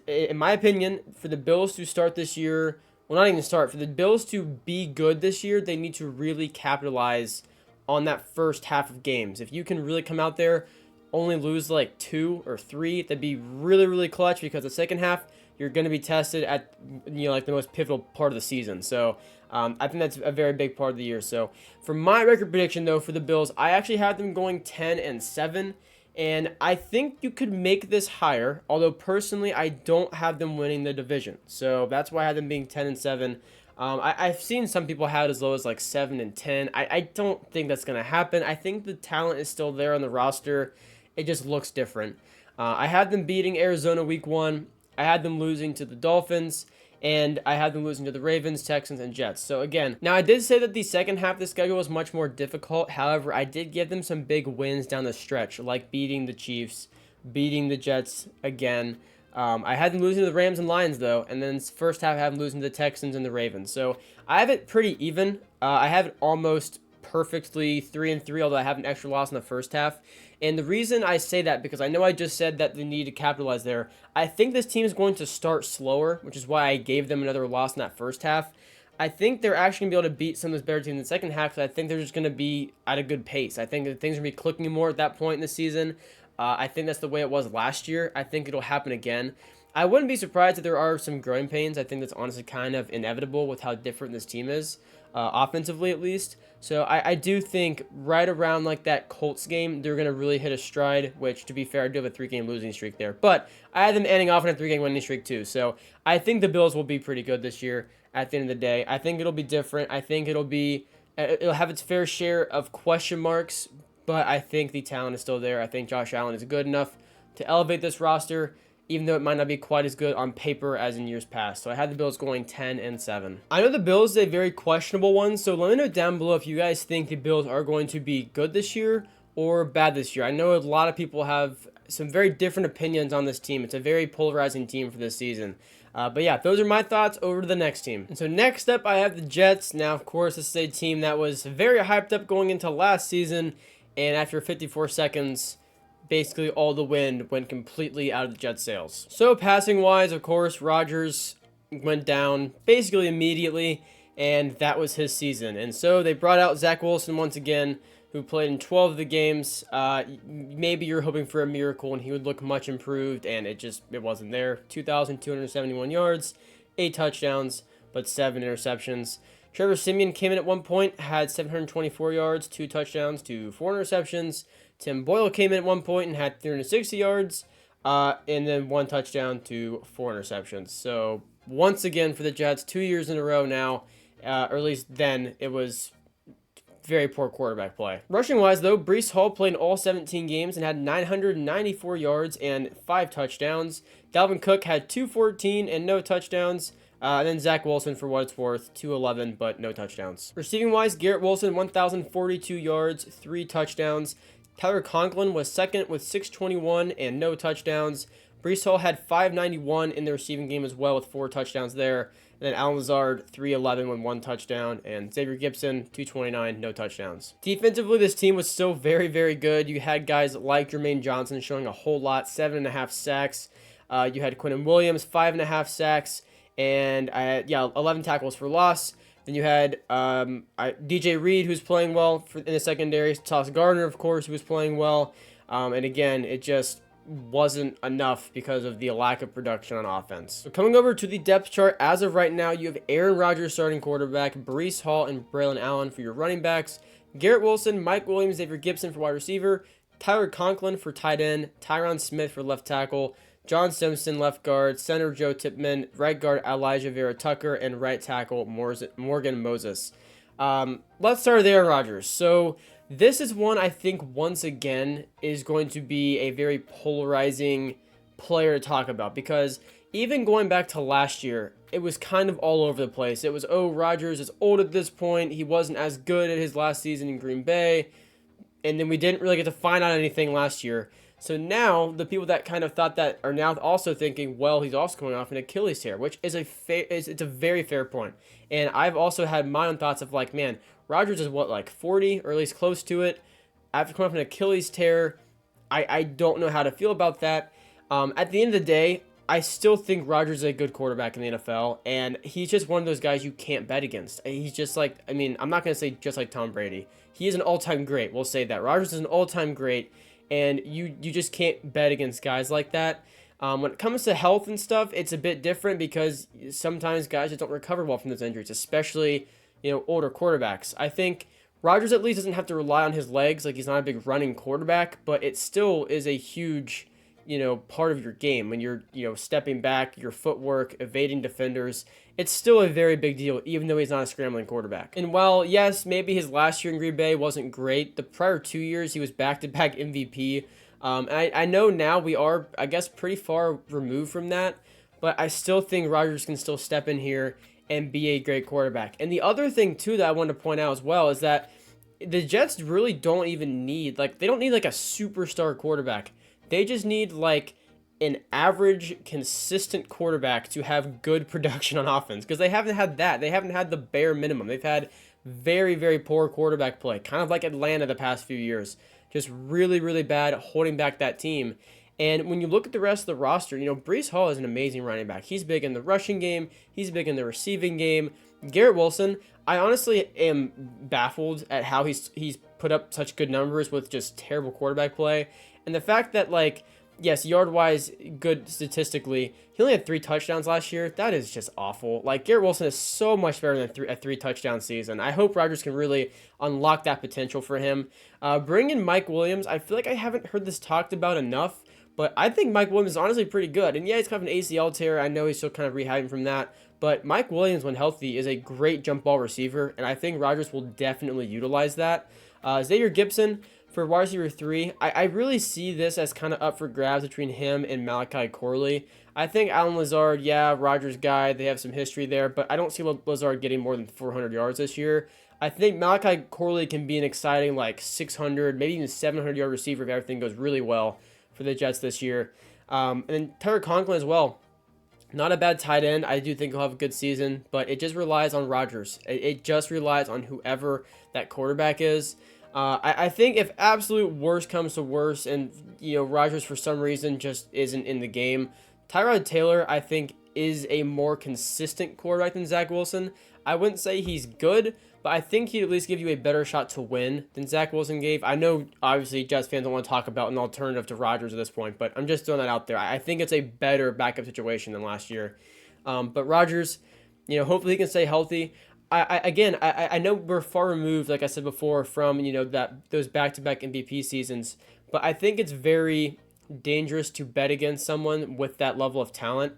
in my opinion, for the Bills to start this year, well, not even start, for the Bills to be good this year, they need to really capitalize on that first half of games. If you can really come out there, only lose like 2 or 3, that'd be really, really clutch, because the second half, you're going to be tested at, you know, like the most pivotal part of the season. So I think that's a very big part of the year. So for my record prediction, though, for the Bills, I actually have them going 10-7, and I think you could make this higher, although personally, I don't have them winning the division. So that's why I have them being 10-7. I've seen some people have it as low as like 7-10. I don't think that's going to happen. I think the talent is still there on the roster. It just looks different. I had them beating Arizona week 1. I had them losing to the Dolphins. And I had them losing to the Ravens, Texans, and Jets. So again, now I did say that the second half of the schedule was much more difficult. However, I did give them some big wins down the stretch, like beating the Chiefs, beating the Jets again. I had them losing to the Rams and Lions, though. And then first half, I have them losing to the Texans and the Ravens. So I have it pretty even. I have it almost perfectly 3-3, although I have an extra loss in the first half. And the reason I say that, because I know I just said that they need to capitalize there. I think this team is going to start slower, which is why I gave them another loss in that first half. I think they're actually going to be able to beat some of those better teams in the second half, because I think they're just going to be at a good pace. I think that things are going to be clicking more at that point in the season. I think that's the way it was last year. I think it'll happen again. I wouldn't be surprised if there are some growing pains. I think that's honestly kind of inevitable with how different this team is, offensively at least. So I do think right around like that Colts game, they're going to really hit a stride, which, to be fair, I do have a 3-game losing streak there. But I had them ending off in a 3-game winning streak too. So I think the Bills will be pretty good this year at the end of the day. I think it'll be different. I think it'll have its fair share of question marks, but I think the talent is still there. I think Josh Allen is good enough to elevate this roster. even though it might not be quite as good on paper as in years past. So I had the Bills going 10-7. I know the Bills is a very questionable one, so let me know down below if you guys think the Bills are going to be good this year or bad this year. I know a lot of people have some very different opinions on this team. It's a very polarizing team for this season. But yeah, those are my thoughts. Over to the next team. And so next up, I have the Jets. Now, of course, this is a team that was very hyped up going into last season, and after 54 seconds, basically all the wind went completely out of the Jets' sails. So passing-wise, of course, Rodgers went down basically immediately, and that was his season. And so they brought out Zach Wilson once again, who played in 12 of the games. Maybe you're hoping for a miracle and he would look much improved, and it wasn't there. 2,271 yards, 8 touchdowns, but 7 interceptions. Trevor Siemian came in at one point, had 724 yards, 2 touchdowns to 4 interceptions. Tim Boyle came in at one point and had 360 yards, and then 1 touchdown to 4 interceptions. So once again for the Jets, 2 years in a row now, or at least then, it was very poor quarterback play. Rushing-wise, though, Breece Hall played in all 17 games and had 994 yards and 5 touchdowns. Dalvin Cook had 214 and no touchdowns. And then Zach Wilson, for what it's worth, 211 but no touchdowns. Receiving-wise, Garrett Wilson, 1,042 yards, 3 touchdowns. Tyler Conklin was second with 621 and no touchdowns. Breece Hall had 591 in the receiving game as well with 4 touchdowns there. And then Alan Lazard, 311 with 1 touchdown. And Xavier Gibson, 229, no touchdowns. Defensively, this team was still very, very good. You had guys like Jermaine Johnson showing a whole lot, 7.5 sacks. You had Quinnen Williams, 5.5 sacks. And 11 tackles for loss. Then you had DJ Reed, who's playing well in the secondary. Sauce Gardner, of course, who was playing well. And again, it just wasn't enough because of the lack of production on offense. So coming over to the depth chart, as of right now, you have Aaron Rodgers starting quarterback, Breece Hall and Braylon Allen for your running backs, Garrett Wilson, Mike Williams, Xavier Gibson for wide receiver, Tyler Conklin for tight end, Tyron Smith for left tackle, John Simpson left guard, center Joe Tippmann, right guard Elijah Vera Tucker, and right tackle Morgan Moses. Let's start with Aaron Rodgers. So this is one I think once again is going to be a very polarizing player to talk about, because even going back to last year, it was kind of all over the place. It was, oh, Rodgers is old at this point. He wasn't as good at his last season in Green Bay. And then we didn't really get to find out anything last year. So now the people that kind of thought that are now also thinking, well, he's also coming off an Achilles tear, which is it's a very fair point. And I've also had my own thoughts of like, man, Rodgers is what, like 40 or at least close to it. After coming off an Achilles tear, I don't know how to feel about that. At the end of the day, I still think Rodgers is a good quarterback in the NFL, and he's just one of those guys you can't bet against. He's just like, I mean, I'm not going to say just like Tom Brady. He is an all-time great. We'll say that. Rodgers is an all-time great, and you just can't bet against guys like that. When it comes to health and stuff, it's a bit different because sometimes guys just don't recover well from those injuries, especially, older quarterbacks. I think Rodgers at least doesn't have to rely on his legs. Like, he's not a big running quarterback, but it still is a huge, part of your game when you're, stepping back, your footwork, evading defenders. It's still a very big deal, even though he's not a scrambling quarterback. And while, yes, maybe his last year in Green Bay wasn't great, the prior 2 years he was back-to-back MVP. I know now we are, I guess, pretty far removed from that, but I still think Rodgers can still step in here and be a great quarterback. And the other thing, too, that I wanted to point out as well is that the Jets really don't even need, they don't need, a superstar quarterback. They just need, an average, consistent quarterback to have good production on offense, because they haven't had that. They haven't had the bare minimum. They've had very, very poor quarterback play, kind of like Atlanta the past few years. Just really, really bad holding back that team. And when you look at the rest of the roster, Breece Hall is an amazing running back. He's big in the rushing game. He's big in the receiving game. Garrett Wilson, I honestly am baffled at how he's put up such good numbers with just terrible quarterback play. And the fact that, yes, yard-wise, good statistically, he only had 3 touchdowns last year. That is just awful. Garrett Wilson is so much better than a 3-touchdown season. I hope Rodgers can really unlock that potential for him. Bring in Mike Williams. I feel like I haven't heard this talked about enough, but I think Mike Williams is honestly pretty good. And yeah, he's kind of an ACL tear. I know he's still kind of rehabbing from that. But Mike Williams, when healthy, is a great jump ball receiver, and I think Rodgers will definitely utilize that. Xavier Gibson, For wide receiver 3, I really see this as kind of up for grabs between him and Malachi Corley. I think Allen Lazard, yeah, Rodgers guy, they have some history there, but I don't see Lazard getting more than 400 yards this year. I think Malachi Corley can be an exciting, like, 600, maybe even 700-yard receiver if everything goes really well for the Jets this year. And then Tyler Conklin as well. Not a bad tight end. I do think he'll have a good season, but it just relies on Rodgers. It just relies on whoever that quarterback is. I think if absolute worst comes to worst and, Rodgers for some reason just isn't in the game, Tyrod Taylor, I think, is a more consistent quarterback than Zach Wilson. I wouldn't say he's good, but I think he'd at least give you a better shot to win than Zach Wilson gave. I know, obviously, Jets fans don't want to talk about an alternative to Rodgers at this point, but I'm just throwing that out there. I think it's a better backup situation than last year. But Rodgers, hopefully he can stay healthy. I know we're far removed, like I said before, from those back-to-back MVP seasons, but I think it's very dangerous to bet against someone with that level of talent.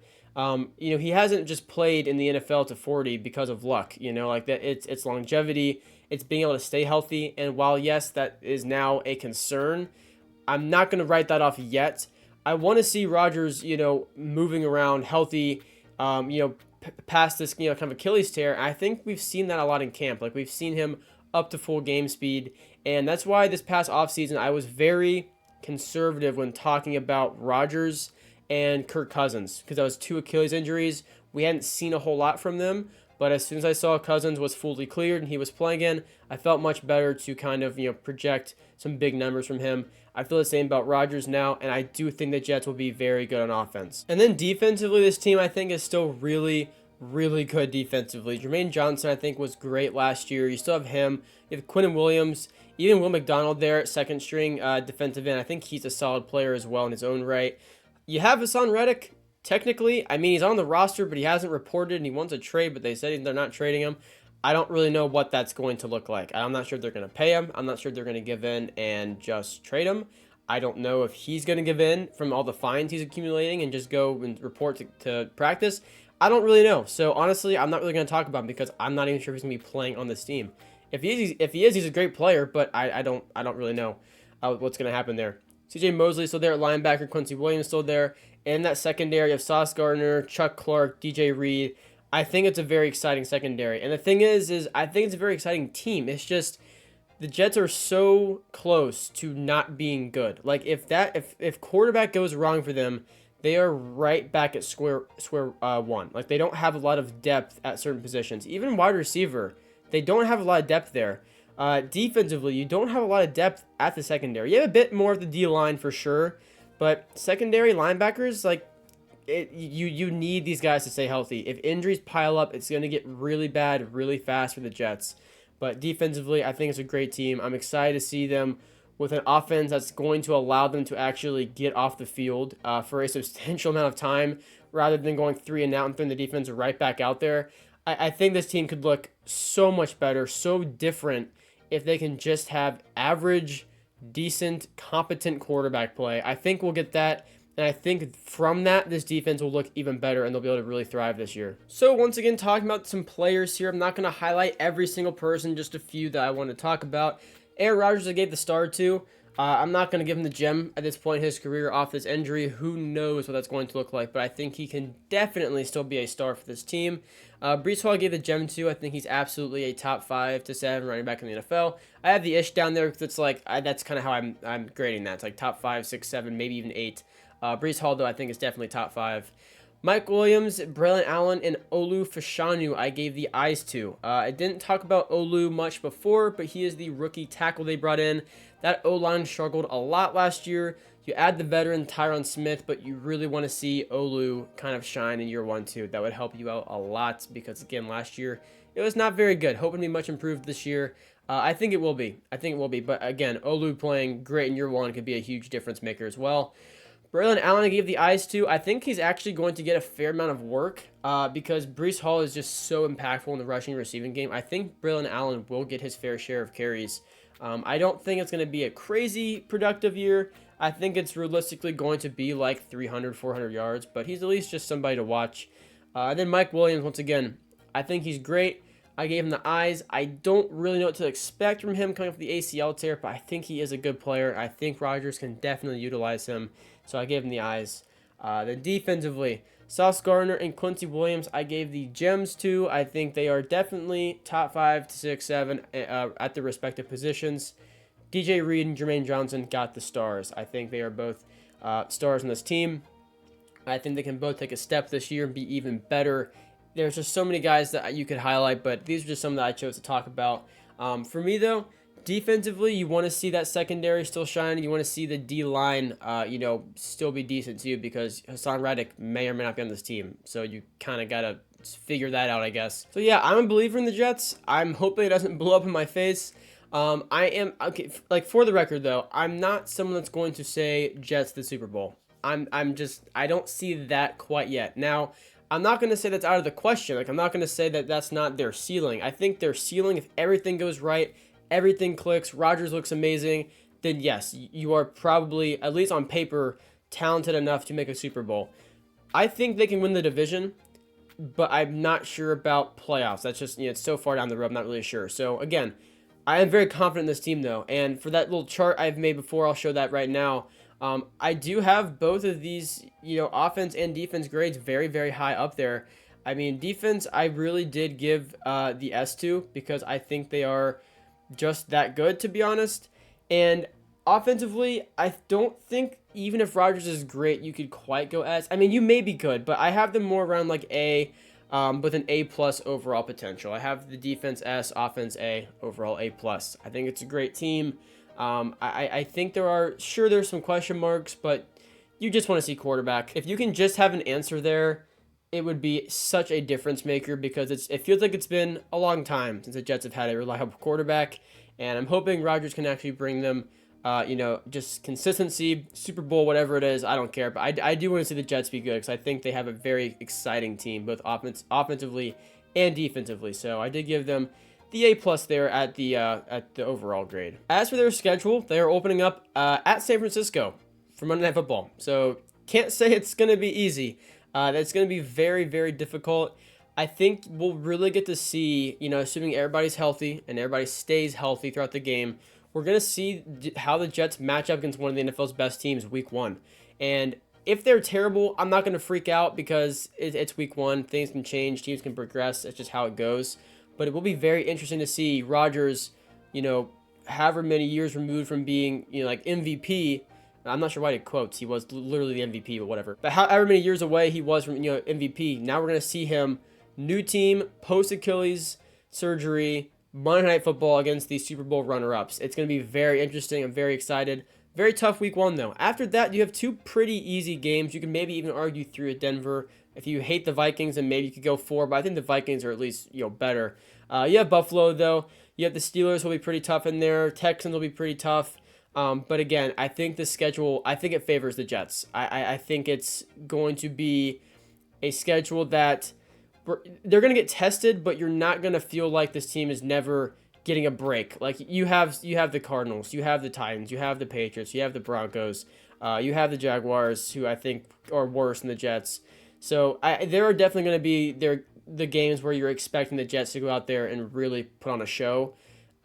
He hasn't just played in the NFL to 40 because of luck. Like that, it's longevity, it's being able to stay healthy, and while yes, that is now a concern, I'm not going to write that off yet. I want to see Rodgers, moving around healthy, past this, kind of Achilles tear. I think we've seen that a lot in camp. Like, we've seen him up to full game speed, and that's why this past offseason I was very conservative when talking about Rodgers and Kirk Cousins, because that was 2 Achilles injuries. We hadn't seen a whole lot from them, but as soon as I saw Cousins was fully cleared and he was playing again, I felt much better to kind of, project some big numbers from him. I feel the same about Rodgers now, and I do think the Jets will be very good on offense. And then defensively, this team I think is still really, really good defensively. Jermaine Johnson, I think, was great last year. You still have him. You have Quinnen Williams, even Will McDonald there at second string defensive end. I think he's a solid player as well in his own right. You have Hassan Reddick. Technically, I mean, he's on the roster, but he hasn't reported, and he wants a trade, but they said they're not trading him. I don't really know what that's going to look like. I'm not sure if they're going to pay him. I'm not sure if they're going to give in and just trade him. I don't know if he's going to give in from all the fines he's accumulating and just go and report to practice. I don't really know. So, honestly, I'm not really going to talk about him because I'm not even sure if he's going to be playing on this team. If he is, he's a great player, but I don't really know what's going to happen there. CJ Mosley still there at linebacker. Quincy Williams still there. And in that secondary, you have Sauce Gardner, Chuck Clark, DJ Reed. I think it's a very exciting secondary. And the thing is I think it's a very exciting team. It's just the Jets are so close to not being good. Like, if quarterback goes wrong for them, they are right back at square one. Like, they don't have a lot of depth at certain positions. Even wide receiver, they don't have a lot of depth there. Defensively, you don't have a lot of depth at the secondary. You have a bit more of the D-line for sure, but secondary linebackers, like, you need these guys to stay healthy. If injuries pile up, it's going to get really bad really fast for the Jets. But defensively, I think it's a great team. I'm excited to see them with an offense that's going to allow them to actually get off the field for a substantial amount of time rather than going 3 and out and throwing the defense right back out there. I think this team could look so much better, so different, if they can just have average, decent, competent quarterback play. I think we'll get that, and I think from that, this defense will look even better, and they'll be able to really thrive this year. So once again, talking about some players here, I'm not going to highlight every single person, just a few that I want to talk about. Aaron Rodgers, I gave the star to. I'm not going to give him the gem at this point in his career off this injury. Who knows what that's going to look like, but I think he can definitely still be a star for this team. Breece Hall, I gave the gem to. I think he's absolutely a top 5 to 7 running back in the NFL. I have the ish down there because it's like, that's kind of how I'm grading that. It's like top 5, 6, 7, maybe even 8. Breece Hall, though, I think is definitely top 5. Mike Williams, Braylon Allen, and Olu Fashanu, I gave the eyes to. I didn't talk about Olu much before, but he is the rookie tackle they brought in. That O-line struggled a lot last year. You add the veteran Tyron Smith, but you really want to see Olu kind of shine in year 1, too. That would help you out a lot because, again, last year it was not very good. Hoping to be much improved this year. I think it will be. But, again, Olu playing great in year 1 could be a huge difference maker as well. Braylon Allen, I gave the eyes to. I think he's actually going to get a fair amount of work because Breece Hall is just so impactful in the rushing and receiving game. I think Braylon Allen will get his fair share of carries. I don't think it's going to be a crazy productive year. I think it's realistically going to be like 300, 400 yards, but he's at least just somebody to watch. And then Mike Williams, once again, I think he's great. I gave him the eyes. I don't really know what to expect from him coming off the ACL tear, but I think he is a good player. I think Rodgers can definitely utilize him, so I gave him the eyes. Then defensively, Sauce Gardner and Quincy Williams, I gave the gems to. I think they are definitely top 5 to 6, 7 at their respective positions. DJ Reed and Jermaine Johnson got the stars. I think they are both stars on this team. I think they can both take a step this year and be even better. There's just so many guys that you could highlight, but these are just some that I chose to talk about. For me, though, defensively, you want to see that secondary still shining. You want to see the D-line, still be decent too, because Hassan Reddick may or may not be on this team. So you kind of got to figure that out, I guess. So yeah, I'm a believer in the Jets. I'm hoping it doesn't blow up in my face. I am, okay, like for the record, though, I'm not someone that's going to say Jets the Super Bowl. I don't see that quite yet. Now, I'm not going to say that's out of the question. Like, I'm not going to say that that's not their ceiling. I think their ceiling, if everything goes right, everything clicks, Rodgers looks amazing, then yes, you are probably, at least on paper, talented enough to make a Super Bowl. I think they can win the division, but I'm not sure about playoffs. That's just, it's so far down the road, I'm not really sure. So, again, I am very confident in this team, though. And for that little chart I've made before, I'll show that right now. I do have both of these, offense and defense grades very, very high up there. I mean, defense, I really did give the S to, because I think they are just that good, to be honest. And offensively, I don't think, even if Rodgers is great, you could quite go S. I mean, you may be good, but I have them more around like A, with an A+ overall potential. I have the defense S, offense A, overall A+. I think it's a great team. I think there's some question marks, but you just want to see quarterback. If you can just have an answer there, it would be such a difference maker, because it feels like it's been a long time since the Jets have had a reliable quarterback, and I'm hoping Rodgers can actually bring them, just consistency, Super Bowl, whatever it is, I don't care, but I do want to see the Jets be good, because I think they have a very exciting team, both offensively and defensively, so I did give them the A+ there at the overall grade. As for their schedule, they are opening up at San Francisco for Monday Night Football. So can't say it's going to be easy. That's going to be very difficult. I think we'll really get to see, assuming everybody's healthy and everybody stays healthy throughout the game, we're going to see how the Jets match up against one of the NFL's best teams week 1. And if they're terrible, I'm not going to freak out, because it's week 1. Things can change. Teams can progress. It's just how it goes. But it will be very interesting to see Rodgers, however many years removed from being, like MVP. I'm not sure why it quotes. He was literally the MVP, but whatever. But however many years away he was from, MVP, now we're going to see him, new team, post-Achilles surgery, Monday Night Football against the Super Bowl runner-ups. It's going to be very interesting. I'm very excited. Very tough week 1, though. After that, you have 2 pretty easy games. You can maybe even argue 3 at Denver. If you hate the Vikings, then maybe you could go 4, but I think the Vikings are at least, better. You have Buffalo, though. You have the Steelers will be pretty tough in there. Texans will be pretty tough. But again, I think the schedule, I think it favors the Jets. I think it's going to be a schedule that they're going to get tested, but you're not going to feel like this team is never getting a break. Like, you have the Cardinals, you have the Titans, you have the Patriots, you have the Broncos, you have the Jaguars, who I think are worse than the Jets. So there are definitely going to be the games where you're expecting the Jets to go out there and really put on a show.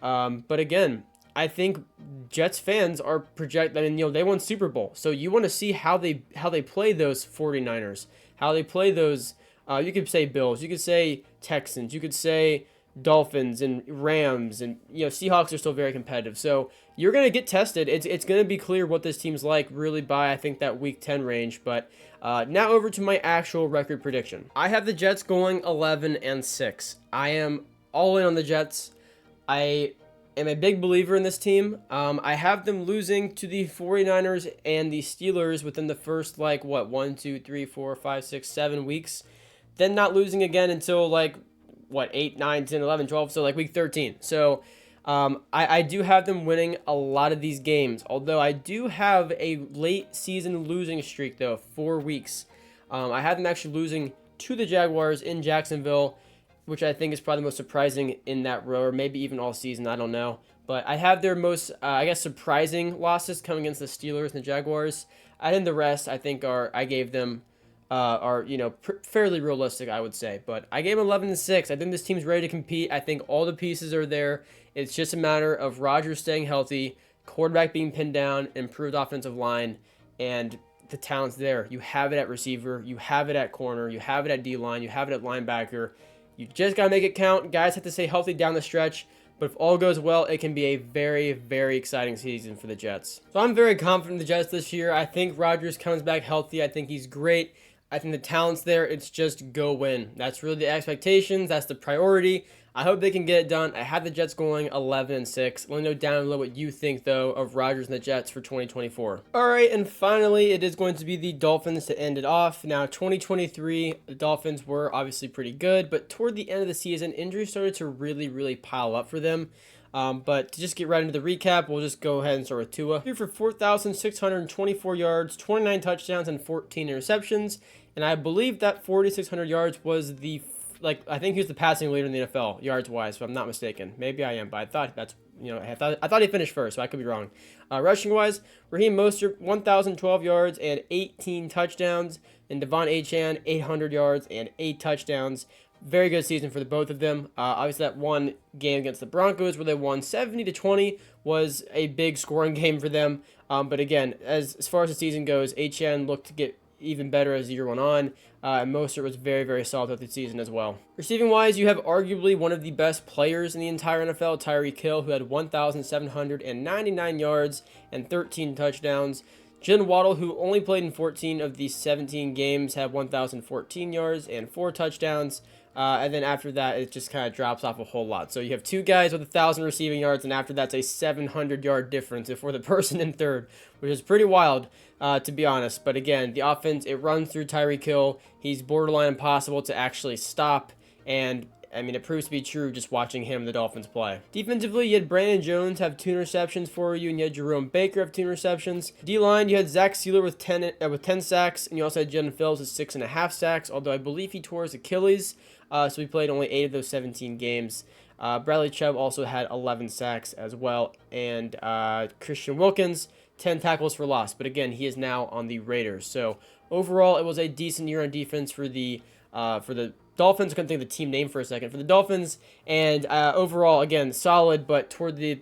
But again, I think Jets fans are they won Super Bowl. So you want to see how they play those 49ers, how they play those, you could say Bills, you could say Texans, you could say Dolphins and Rams, and Seahawks are still very competitive. So you're going to get tested. It's going to be clear what this team's like really by, I think, that week 10 range. But now over to my actual record prediction. I have the Jets going 11-6. I am all in on the Jets. I am a big believer in this team. I have them losing to the 49ers and the Steelers within the first 1, 2, 3, 4, 5, 6, 7 weeks. Then not losing again until 8, 9, 10, 11, 12, so week 13. So I do have them winning a lot of these games, although I do have a late season losing streak, though, 4 weeks. I have them actually losing to the Jaguars in Jacksonville, which I think is probably the most surprising in that row, or maybe even all season, I don't know. But I have their most, surprising losses coming against the Steelers and the Jaguars. I think the rest, I gave them are, fairly realistic, I would say. But I gave him 11-6. I think this team's ready to compete. I think all the pieces are there. It's just a matter of Rodgers staying healthy, quarterback being pinned down, improved offensive line, and the talent's there. You have it at receiver, you have it at corner, you have it at D-line, you have it at linebacker. You just got to make it count. Guys have to stay healthy down the stretch. But if all goes well, it can be a very, very exciting season for the Jets. So I'm very confident in the Jets this year. I think Rodgers comes back healthy. I think he's great. I think the talent's there. It's just go win. That's really the expectations. That's the priority. I hope they can get it done. I have the Jets going 11-6. Let me know down below what you think, though, of Rodgers and the Jets for 2024. All right, and finally, it is going to be the Dolphins to end it off. Now, 2023, the Dolphins were obviously pretty good, but toward the end of the season, injuries started to really, really pile up for them. But to just get right into the recap, we'll just go ahead and start with Tua. Here for 4,624 yards, 29 touchdowns, and 14 interceptions. And I believe that 4,600 yards was I think he was the passing leader in the NFL, yards-wise, if I'm not mistaken. Maybe I am, but I thought that's, I thought he finished first, so I could be wrong. Rushing-wise, Raheem Mostert, 1,012 yards and 18 touchdowns. And Devon Achane, 800 yards and 8 touchdowns. Very good season for the both of them. Obviously, that one game against the Broncos where they won 70-20 was a big scoring game for them. But again, as far as the season goes, Achane looked to get even better as the year went on. And Mostert was very, very solid throughout the season as well. Receiving-wise, you have arguably one of the best players in the entire NFL, Tyreek Hill, who had 1,799 yards and 13 touchdowns. Jalen Waddle, who only played in 14 of the 17 games, had 1,014 yards and 4 touchdowns. And then after that, it just kind of drops off a whole lot. So you have two guys with 1,000 receiving yards, and after that's a 700-yard difference for the person in third, which is pretty wild, to be honest. But again, the offense, it runs through Tyreek Hill. He's borderline impossible to actually stop, and I mean, it proves to be true just watching him, the Dolphins, play. Defensively, you had Brandon Jones have 2 interceptions for you, and you had Jerome Baker have 2 interceptions. D-line, you had Zach Sealer with 10 sacks, and you also had Jalen Phillips with 6.5 sacks, although I believe he tore his Achilles, so he played only 8 of those 17 games. Bradley Chubb also had 11 sacks as well, and Christian Wilkins, 10 tackles for loss. But again, he is now on the Raiders. So overall, it was a decent year on defense for the Dolphins. I couldn't think of the team name for a second. For the Dolphins, and overall, again, solid, but toward the,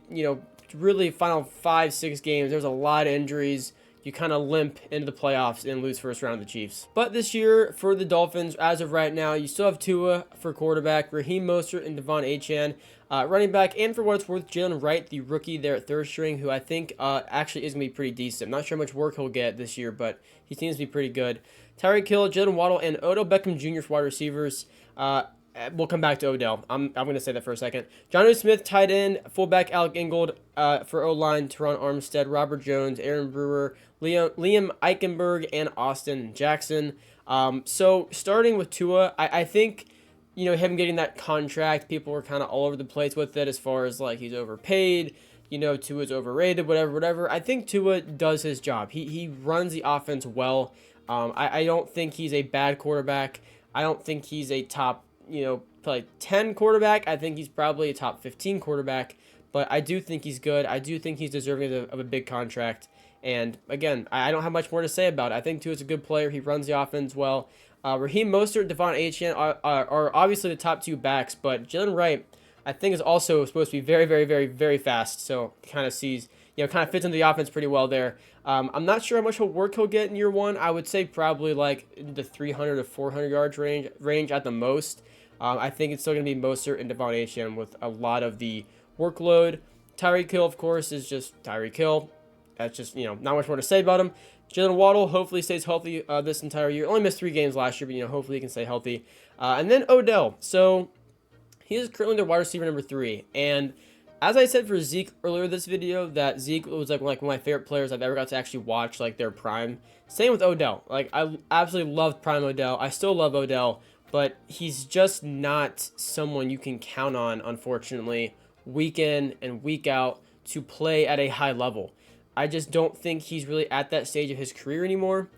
really final 5-6 games, there's a lot of injuries. You kind of limp into the playoffs and lose first round of the Chiefs. But this year, for the Dolphins, as of right now, you still have Tua for quarterback, Raheem Mostert and Devon Achane. Running back, and for what it's worth, Jalen Wright, the rookie there at third string, who I think actually is going to be pretty decent. I'm not sure how much work he'll get this year, but he seems to be pretty good. Tyreek Hill, Jalen Waddle, and Odell Beckham Jr. for wide receivers. We'll come back to Odell. I'm going to say that for a second. Jonnu Smith, tight end. Fullback, Alec Ingold for O-line. Teron Armstead, Robert Jones, Aaron Brewer, Liam Eichenberg, and Austin Jackson. So starting with Tua, I think, him getting that contract, people were kind of all over the place with it as far as, like, he's overpaid. Tua's overrated, whatever. I think Tua does his job. He runs the offense well. I don't think he's a bad quarterback. I don't think he's a top, probably 10 quarterback. I think he's probably a top 15 quarterback, but I do think he's good. I do think he's deserving of a big contract. And again, I don't have much more to say about it. I think Tua's a good player. He runs the offense well. Raheem Mostert, Devon Achane are obviously the top 2 backs, but Jalen Wright, I think, is also supposed to be very, very, very, very fast. So kind of fits into the offense pretty well there. I'm not sure how much work he'll get in year 1. I would say probably like the 300 to 400 yards range at the most. I think it's still going to be Mostert and Devon Achane with a lot of the workload. Tyreek Hill, of course, is just Tyreek Hill. That's just, not much more to say about him. Jalen Waddle hopefully stays healthy this entire year. Only missed 3 games last year, but, hopefully he can stay healthy. And then Odell. So he is currently their wide receiver number 3. And as I said for Zeke earlier this video, that Zeke was like one of my favorite players I've ever got to actually watch, like, their prime. Same with Odell. Like, I absolutely loved prime Odell. I still love Odell, but he's just not someone you can count on, unfortunately, week in and week out to play at a high level. I just don't think he's really at that stage of his career anymore.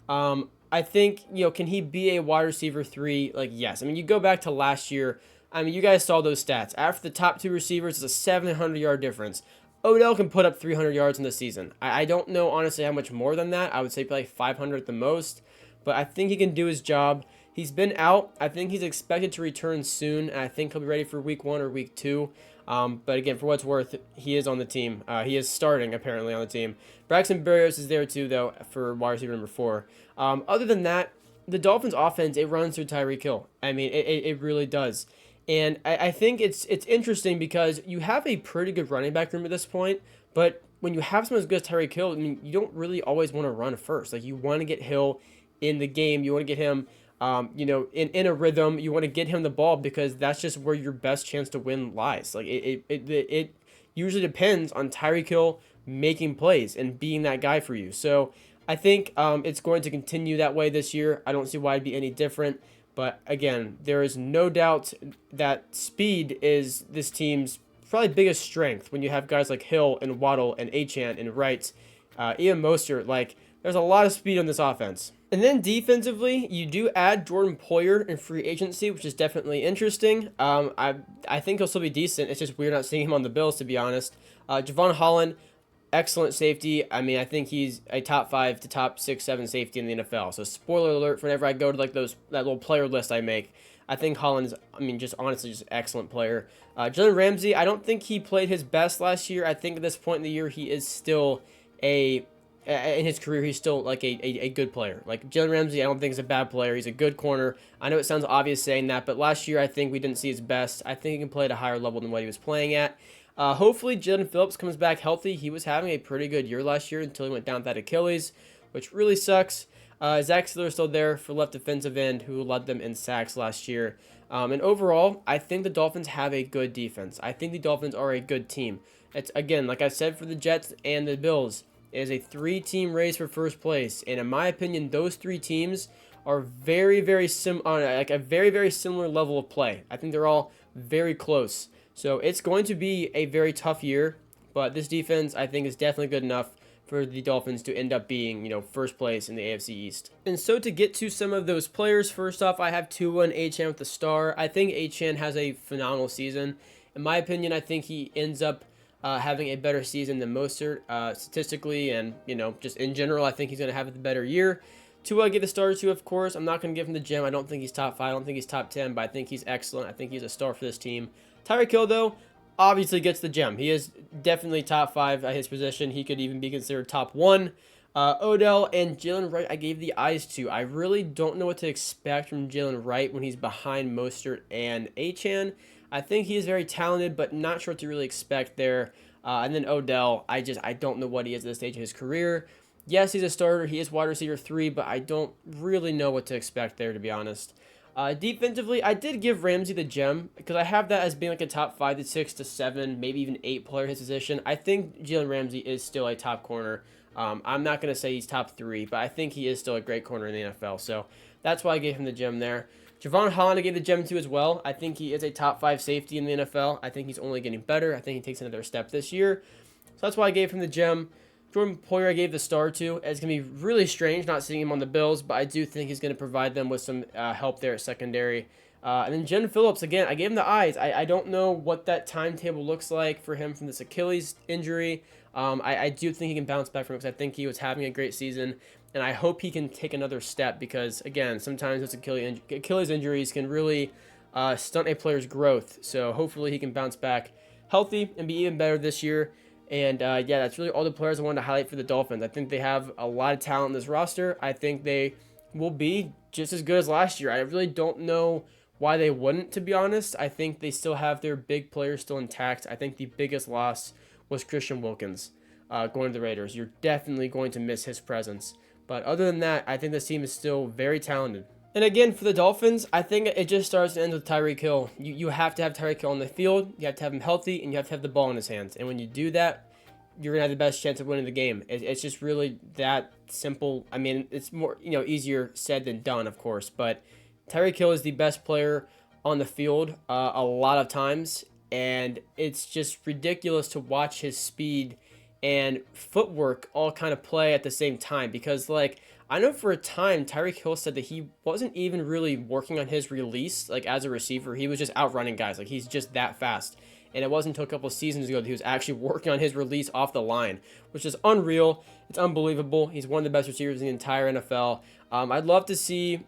I think, can he be a wide receiver 3? Like, yes. I mean, you go back to last year. I mean, you guys saw those stats. After the top 2 receivers, it's a 700-yard difference. Odell can put up 300 yards in the season. I don't know, honestly, how much more than that. I would say probably 500 at the most. but I think he can do his job. He's been out. I think he's expected to return soon, and I think he'll be ready for week 1 or week 2. But again, for what's worth, he is on the team. He is starting, apparently, on the team. Braxton Berrios is there, too, though, for wide receiver number 4. Other than that, the Dolphins' offense, it runs through Tyreek Hill. I mean, it really does. And I think it's interesting because you have a pretty good running back room at this point, but when you have someone as good as Tyreek Hill, I mean, you don't really always want to run first. Like, you want to get Hill in the game. You want to get him, in a rhythm. You want to get him the ball because that's just where your best chance to win lies. Like, it usually depends on Tyreek Hill making plays and being that guy for you. So I think it's going to continue that way this year. I don't see why it'd be any different. But again, there is no doubt that speed is this team's probably biggest strength when you have guys like Hill and Waddle and Achane and Wright, even Mostert. Like, there's a lot of speed on this offense. And then defensively, you do add Jordan Poyer in free agency, which is definitely interesting. I think he'll still be decent. It's just weird not seeing him on the Bills, to be honest. Javon Holland, excellent safety. I mean, I think he's a top 5 to top 6, 7 safety in the NFL. So spoiler alert, whenever I go to like that little player list I make, I think Holland's, just honestly just an excellent player. Jalen Ramsey, I don't think he played his best last year. I think at this point in the year, he is still in his career, he's still like a good player. Like Jalen Ramsey, I don't think is a bad player. He's a good corner. I know it sounds obvious saying that, but last year I think we didn't see his best. I think he can play at a higher level than what he was playing at. Hopefully, Jaden Phillips comes back healthy. He was having a pretty good year last year until he went down with that Achilles, which really sucks. Zach Steeler is still there for left defensive end, who led them in sacks last year. And overall, I think the Dolphins have a good defense. I think the Dolphins are a good team. It's, again, like I said for the Jets and the Bills, it is a 3-team race for first place. And in my opinion, those 3 teams are very, very on like a very, very similar level of play. I think they're all very close. So it's going to be a very tough year, but this defense, I think, is definitely good enough for the Dolphins to end up being, first place in the AFC East. And so to get to some of those players, first off, I have Tua and Achane with the star. I think Achane has a phenomenal season. In my opinion, I think he ends up having a better season than Mostert statistically, and, just in general, I think he's going to have a better year. Tua, I give the star to, of course. I'm not going to give him the gem. I don't think he's top 5. I don't think he's top 10, but I think he's excellent. I think he's a star for this team. Tyreek Hill, though, obviously gets the gem. He is definitely top 5 at his position. He could even be considered top 1. Odell and Jalen Wright, I gave the eyes to. I really don't know what to expect from Jalen Wright when he's behind Mostert and Achane. I think he is very talented, but not sure what to really expect there. And then Odell, I don't know what he is at this stage of his career. Yes, he's a starter. He is wide receiver 3, but I don't really know what to expect there, to be honest. Defensively, I did give Ramsey the gem because I have that as being like a top 5 to 6 to 7, maybe even 8 player in his position. I think Jalen Ramsey is still a top corner. I'm not going to say he's top 3, but I think he is still a great corner in the NFL. So that's why I gave him the gem there. Javon Holland I gave the gem to as well. I think he is a top 5 safety in the NFL. I think he's only getting better. I think he takes another step this year. So that's why I gave him the gem. Jordan Poyer I gave the star to. It's going to be really strange not seeing him on the Bills, but I do think he's going to provide them with some help there at secondary. And then Jaden Phillips, again, I gave him the eyes. I don't know what that timetable looks like for him from this Achilles injury. I do think he can bounce back from it because I think he was having a great season, and I hope he can take another step because, again, sometimes those Achilles injuries can really stunt a player's growth. So hopefully he can bounce back healthy and be even better this year. And, yeah, that's really all the players I wanted to highlight for the Dolphins. I think they have a lot of talent in this roster. I think they will be just as good as last year. I really don't know why they wouldn't, to be honest. I think they still have their big players still intact. I think the biggest loss was Christian Wilkins going to the Raiders. You're definitely going to miss his presence. But other than that, I think this team is still very talented. And again, for the Dolphins, I think it just starts and ends with Tyreek Hill. You have to have Tyreek Hill on the field, you have to have him healthy, and you have to have the ball in his hands. And when you do that, you're going to have the best chance of winning the game. It's just really that simple. I mean, it's more, easier said than done, of course. But Tyreek Hill is the best player on the field a lot of times. And it's just ridiculous to watch his speed and footwork all kind of play at the same time. Because, I know for a time, Tyreek Hill said that he wasn't even really working on his release, as a receiver. He was just outrunning guys. He's just that fast. And it wasn't until a couple of seasons ago that he was actually working on his release off the line, which is unreal. It's unbelievable. He's one of the best receivers in the entire NFL. I'd love to see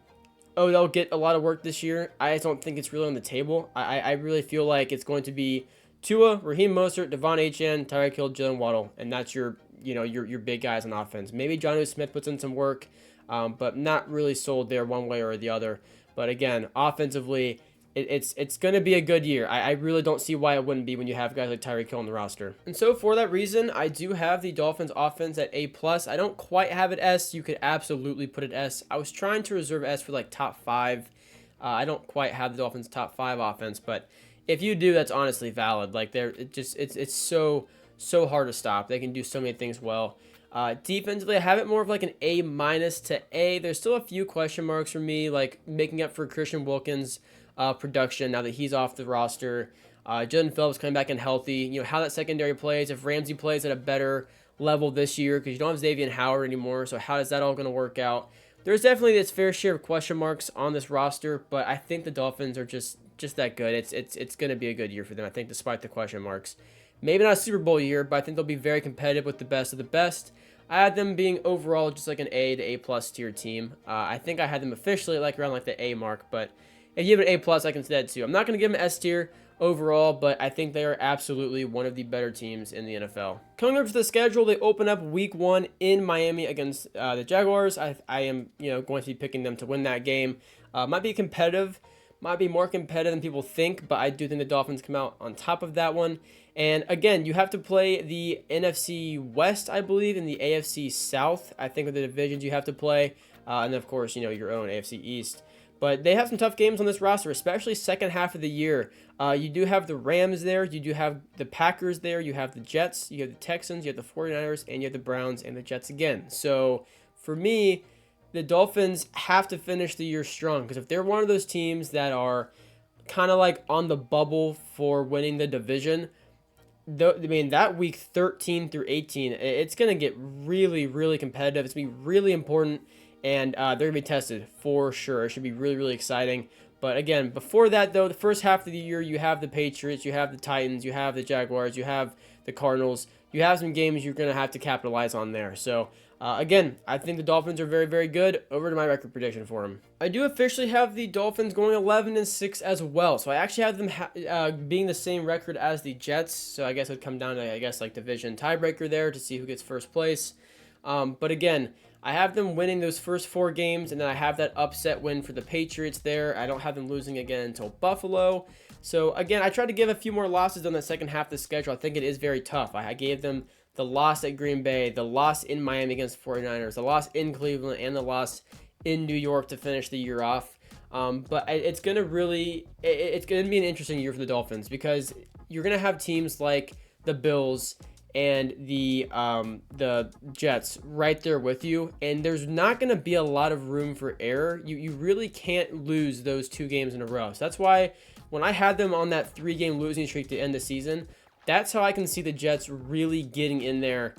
Odell get a lot of work this year. I just don't think it's really on the table. I really feel like it's going to be Tua, Raheem Mostert, Devon Achane, Tyreek Hill, Jalen Waddle, and that's your big guys on offense. Maybe Jonnu Smith puts in some work, but not really sold there one way or the other. But again, offensively, it's going to be a good year. I really don't see why it wouldn't be when you have guys like Tyreek Hill on the roster. And so for that reason, I do have the Dolphins offense at A+. I don't quite have it S. You could absolutely put it S. I was trying to reserve S for like top 5. I don't quite have the Dolphins top 5 offense, but if you do, that's honestly valid. Like it's so hard to stop. They can do so many things well. Defensively, I have it more of like an A- to A. There's still a few question marks for me, like making up for Christian Wilkins' production now that he's off the roster. Jordan Phillips coming back in healthy. How that secondary plays, if Ramsey plays at a better level this year, because you don't have Xavier Howard anymore, so how is that all going to work out? There's definitely this fair share of question marks on this roster, but I think the Dolphins are just that good. It's going to be a good year for them, I think, despite the question marks. Maybe not a Super Bowl year, but I think they'll be very competitive with the best of the best. I had them being overall just like an A to A+ tier team. I think I had them officially like around like the A mark, but if you give it an A+, I can say that too. I'm not going to give them S tier overall, but I think they are absolutely one of the better teams in the NFL. Coming up to the schedule, they open up week 1 in Miami against the Jaguars. I am going to be picking them to win that game. Might be competitive. Might be more competitive than people think, but I do think the Dolphins come out on top of that one. And again, you have to play the NFC West, I believe, and the AFC South. I think with the divisions you have to play, and then of course, your own AFC East. But they have some tough games on this roster, especially second half of the year. You do have the Rams there, you do have the Packers there, you have the Jets, you have the Texans, you have the 49ers, and you have the Browns and the Jets again. So for me, the Dolphins have to finish the year strong, because if they're one of those teams that are kind of like on the bubble for winning the division, that week 13 through 18, it's going to get really, really competitive. It's going to be really important, and they're going to be tested for sure. It should be really, really exciting. But again, before that, though, the first half of the year, you have the Patriots, you have the Titans, you have the Jaguars, you have the Cardinals. You have some games you're going to have to capitalize on there. So, again, I think the Dolphins are very, very good. Over to my record prediction for them. I do officially have the Dolphins going 11-6 as well. So I actually have them being the same record as the Jets. So I guess it would come down to, like division tiebreaker there to see who gets first place. But again, I have them winning those first 4 games, and then I have that upset win for the Patriots there. I don't have them losing again until Buffalo. So again, I tried to give a few more losses on the second half of the schedule. I think it is very tough. I gave them the loss at Green Bay, the loss in Miami against the 49ers, the loss in Cleveland, and the loss in New York to finish the year off. But it's going to be an interesting year for the Dolphins, because you're going to have teams like the Bills and the Jets right there with you, and there's not going to be a lot of room for error. You really can't lose those 2 games in a row. So that's why when I had them on that 3-game losing streak to end the season, that's how I can see the Jets really getting in there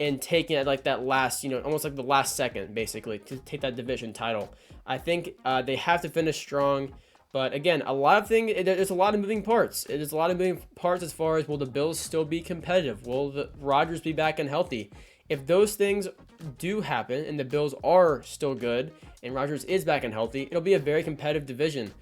and taking it like that last, almost like the last second, basically, to take that division title. I think they have to finish strong. But again, there's a lot of moving parts. It is a lot of moving parts as far as, will the Bills still be competitive? Will the Rodgers be back and healthy? If those things do happen and the Bills are still good and Rodgers is back and healthy, it'll be a very competitive division.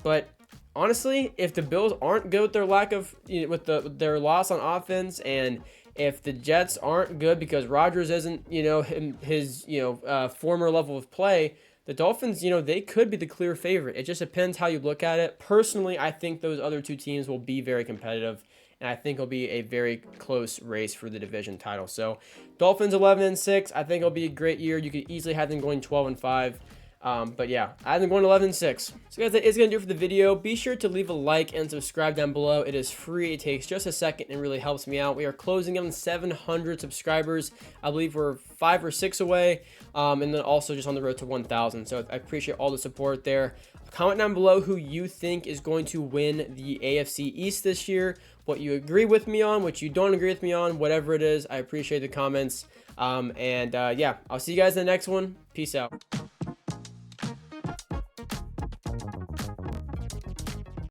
But honestly, if the Bills aren't good with their their loss on offense, and if the Jets aren't good because Rodgers isn't, his former level of play, the Dolphins, they could be the clear favorite. It just depends how you look at it. Personally, I think those other 2 teams will be very competitive, and I think it'll be a very close race for the division title. So, Dolphins 11-6. I think it'll be a great year. You could easily have them going 12-5. But yeah, I have them going 11-6. So guys, that is going to do it for the video. Be sure to leave a like and subscribe down below. It is free. It takes just a second and really helps me out. We are closing in on 700 subscribers. I believe we're 5 or 6 away. And then also just on the road to 1,000. So I appreciate all the support there. Comment down below who you think is going to win the AFC East this year. What you agree with me on, what you don't agree with me on, whatever it is. I appreciate the comments. Yeah, I'll see you guys in the next one. Peace out.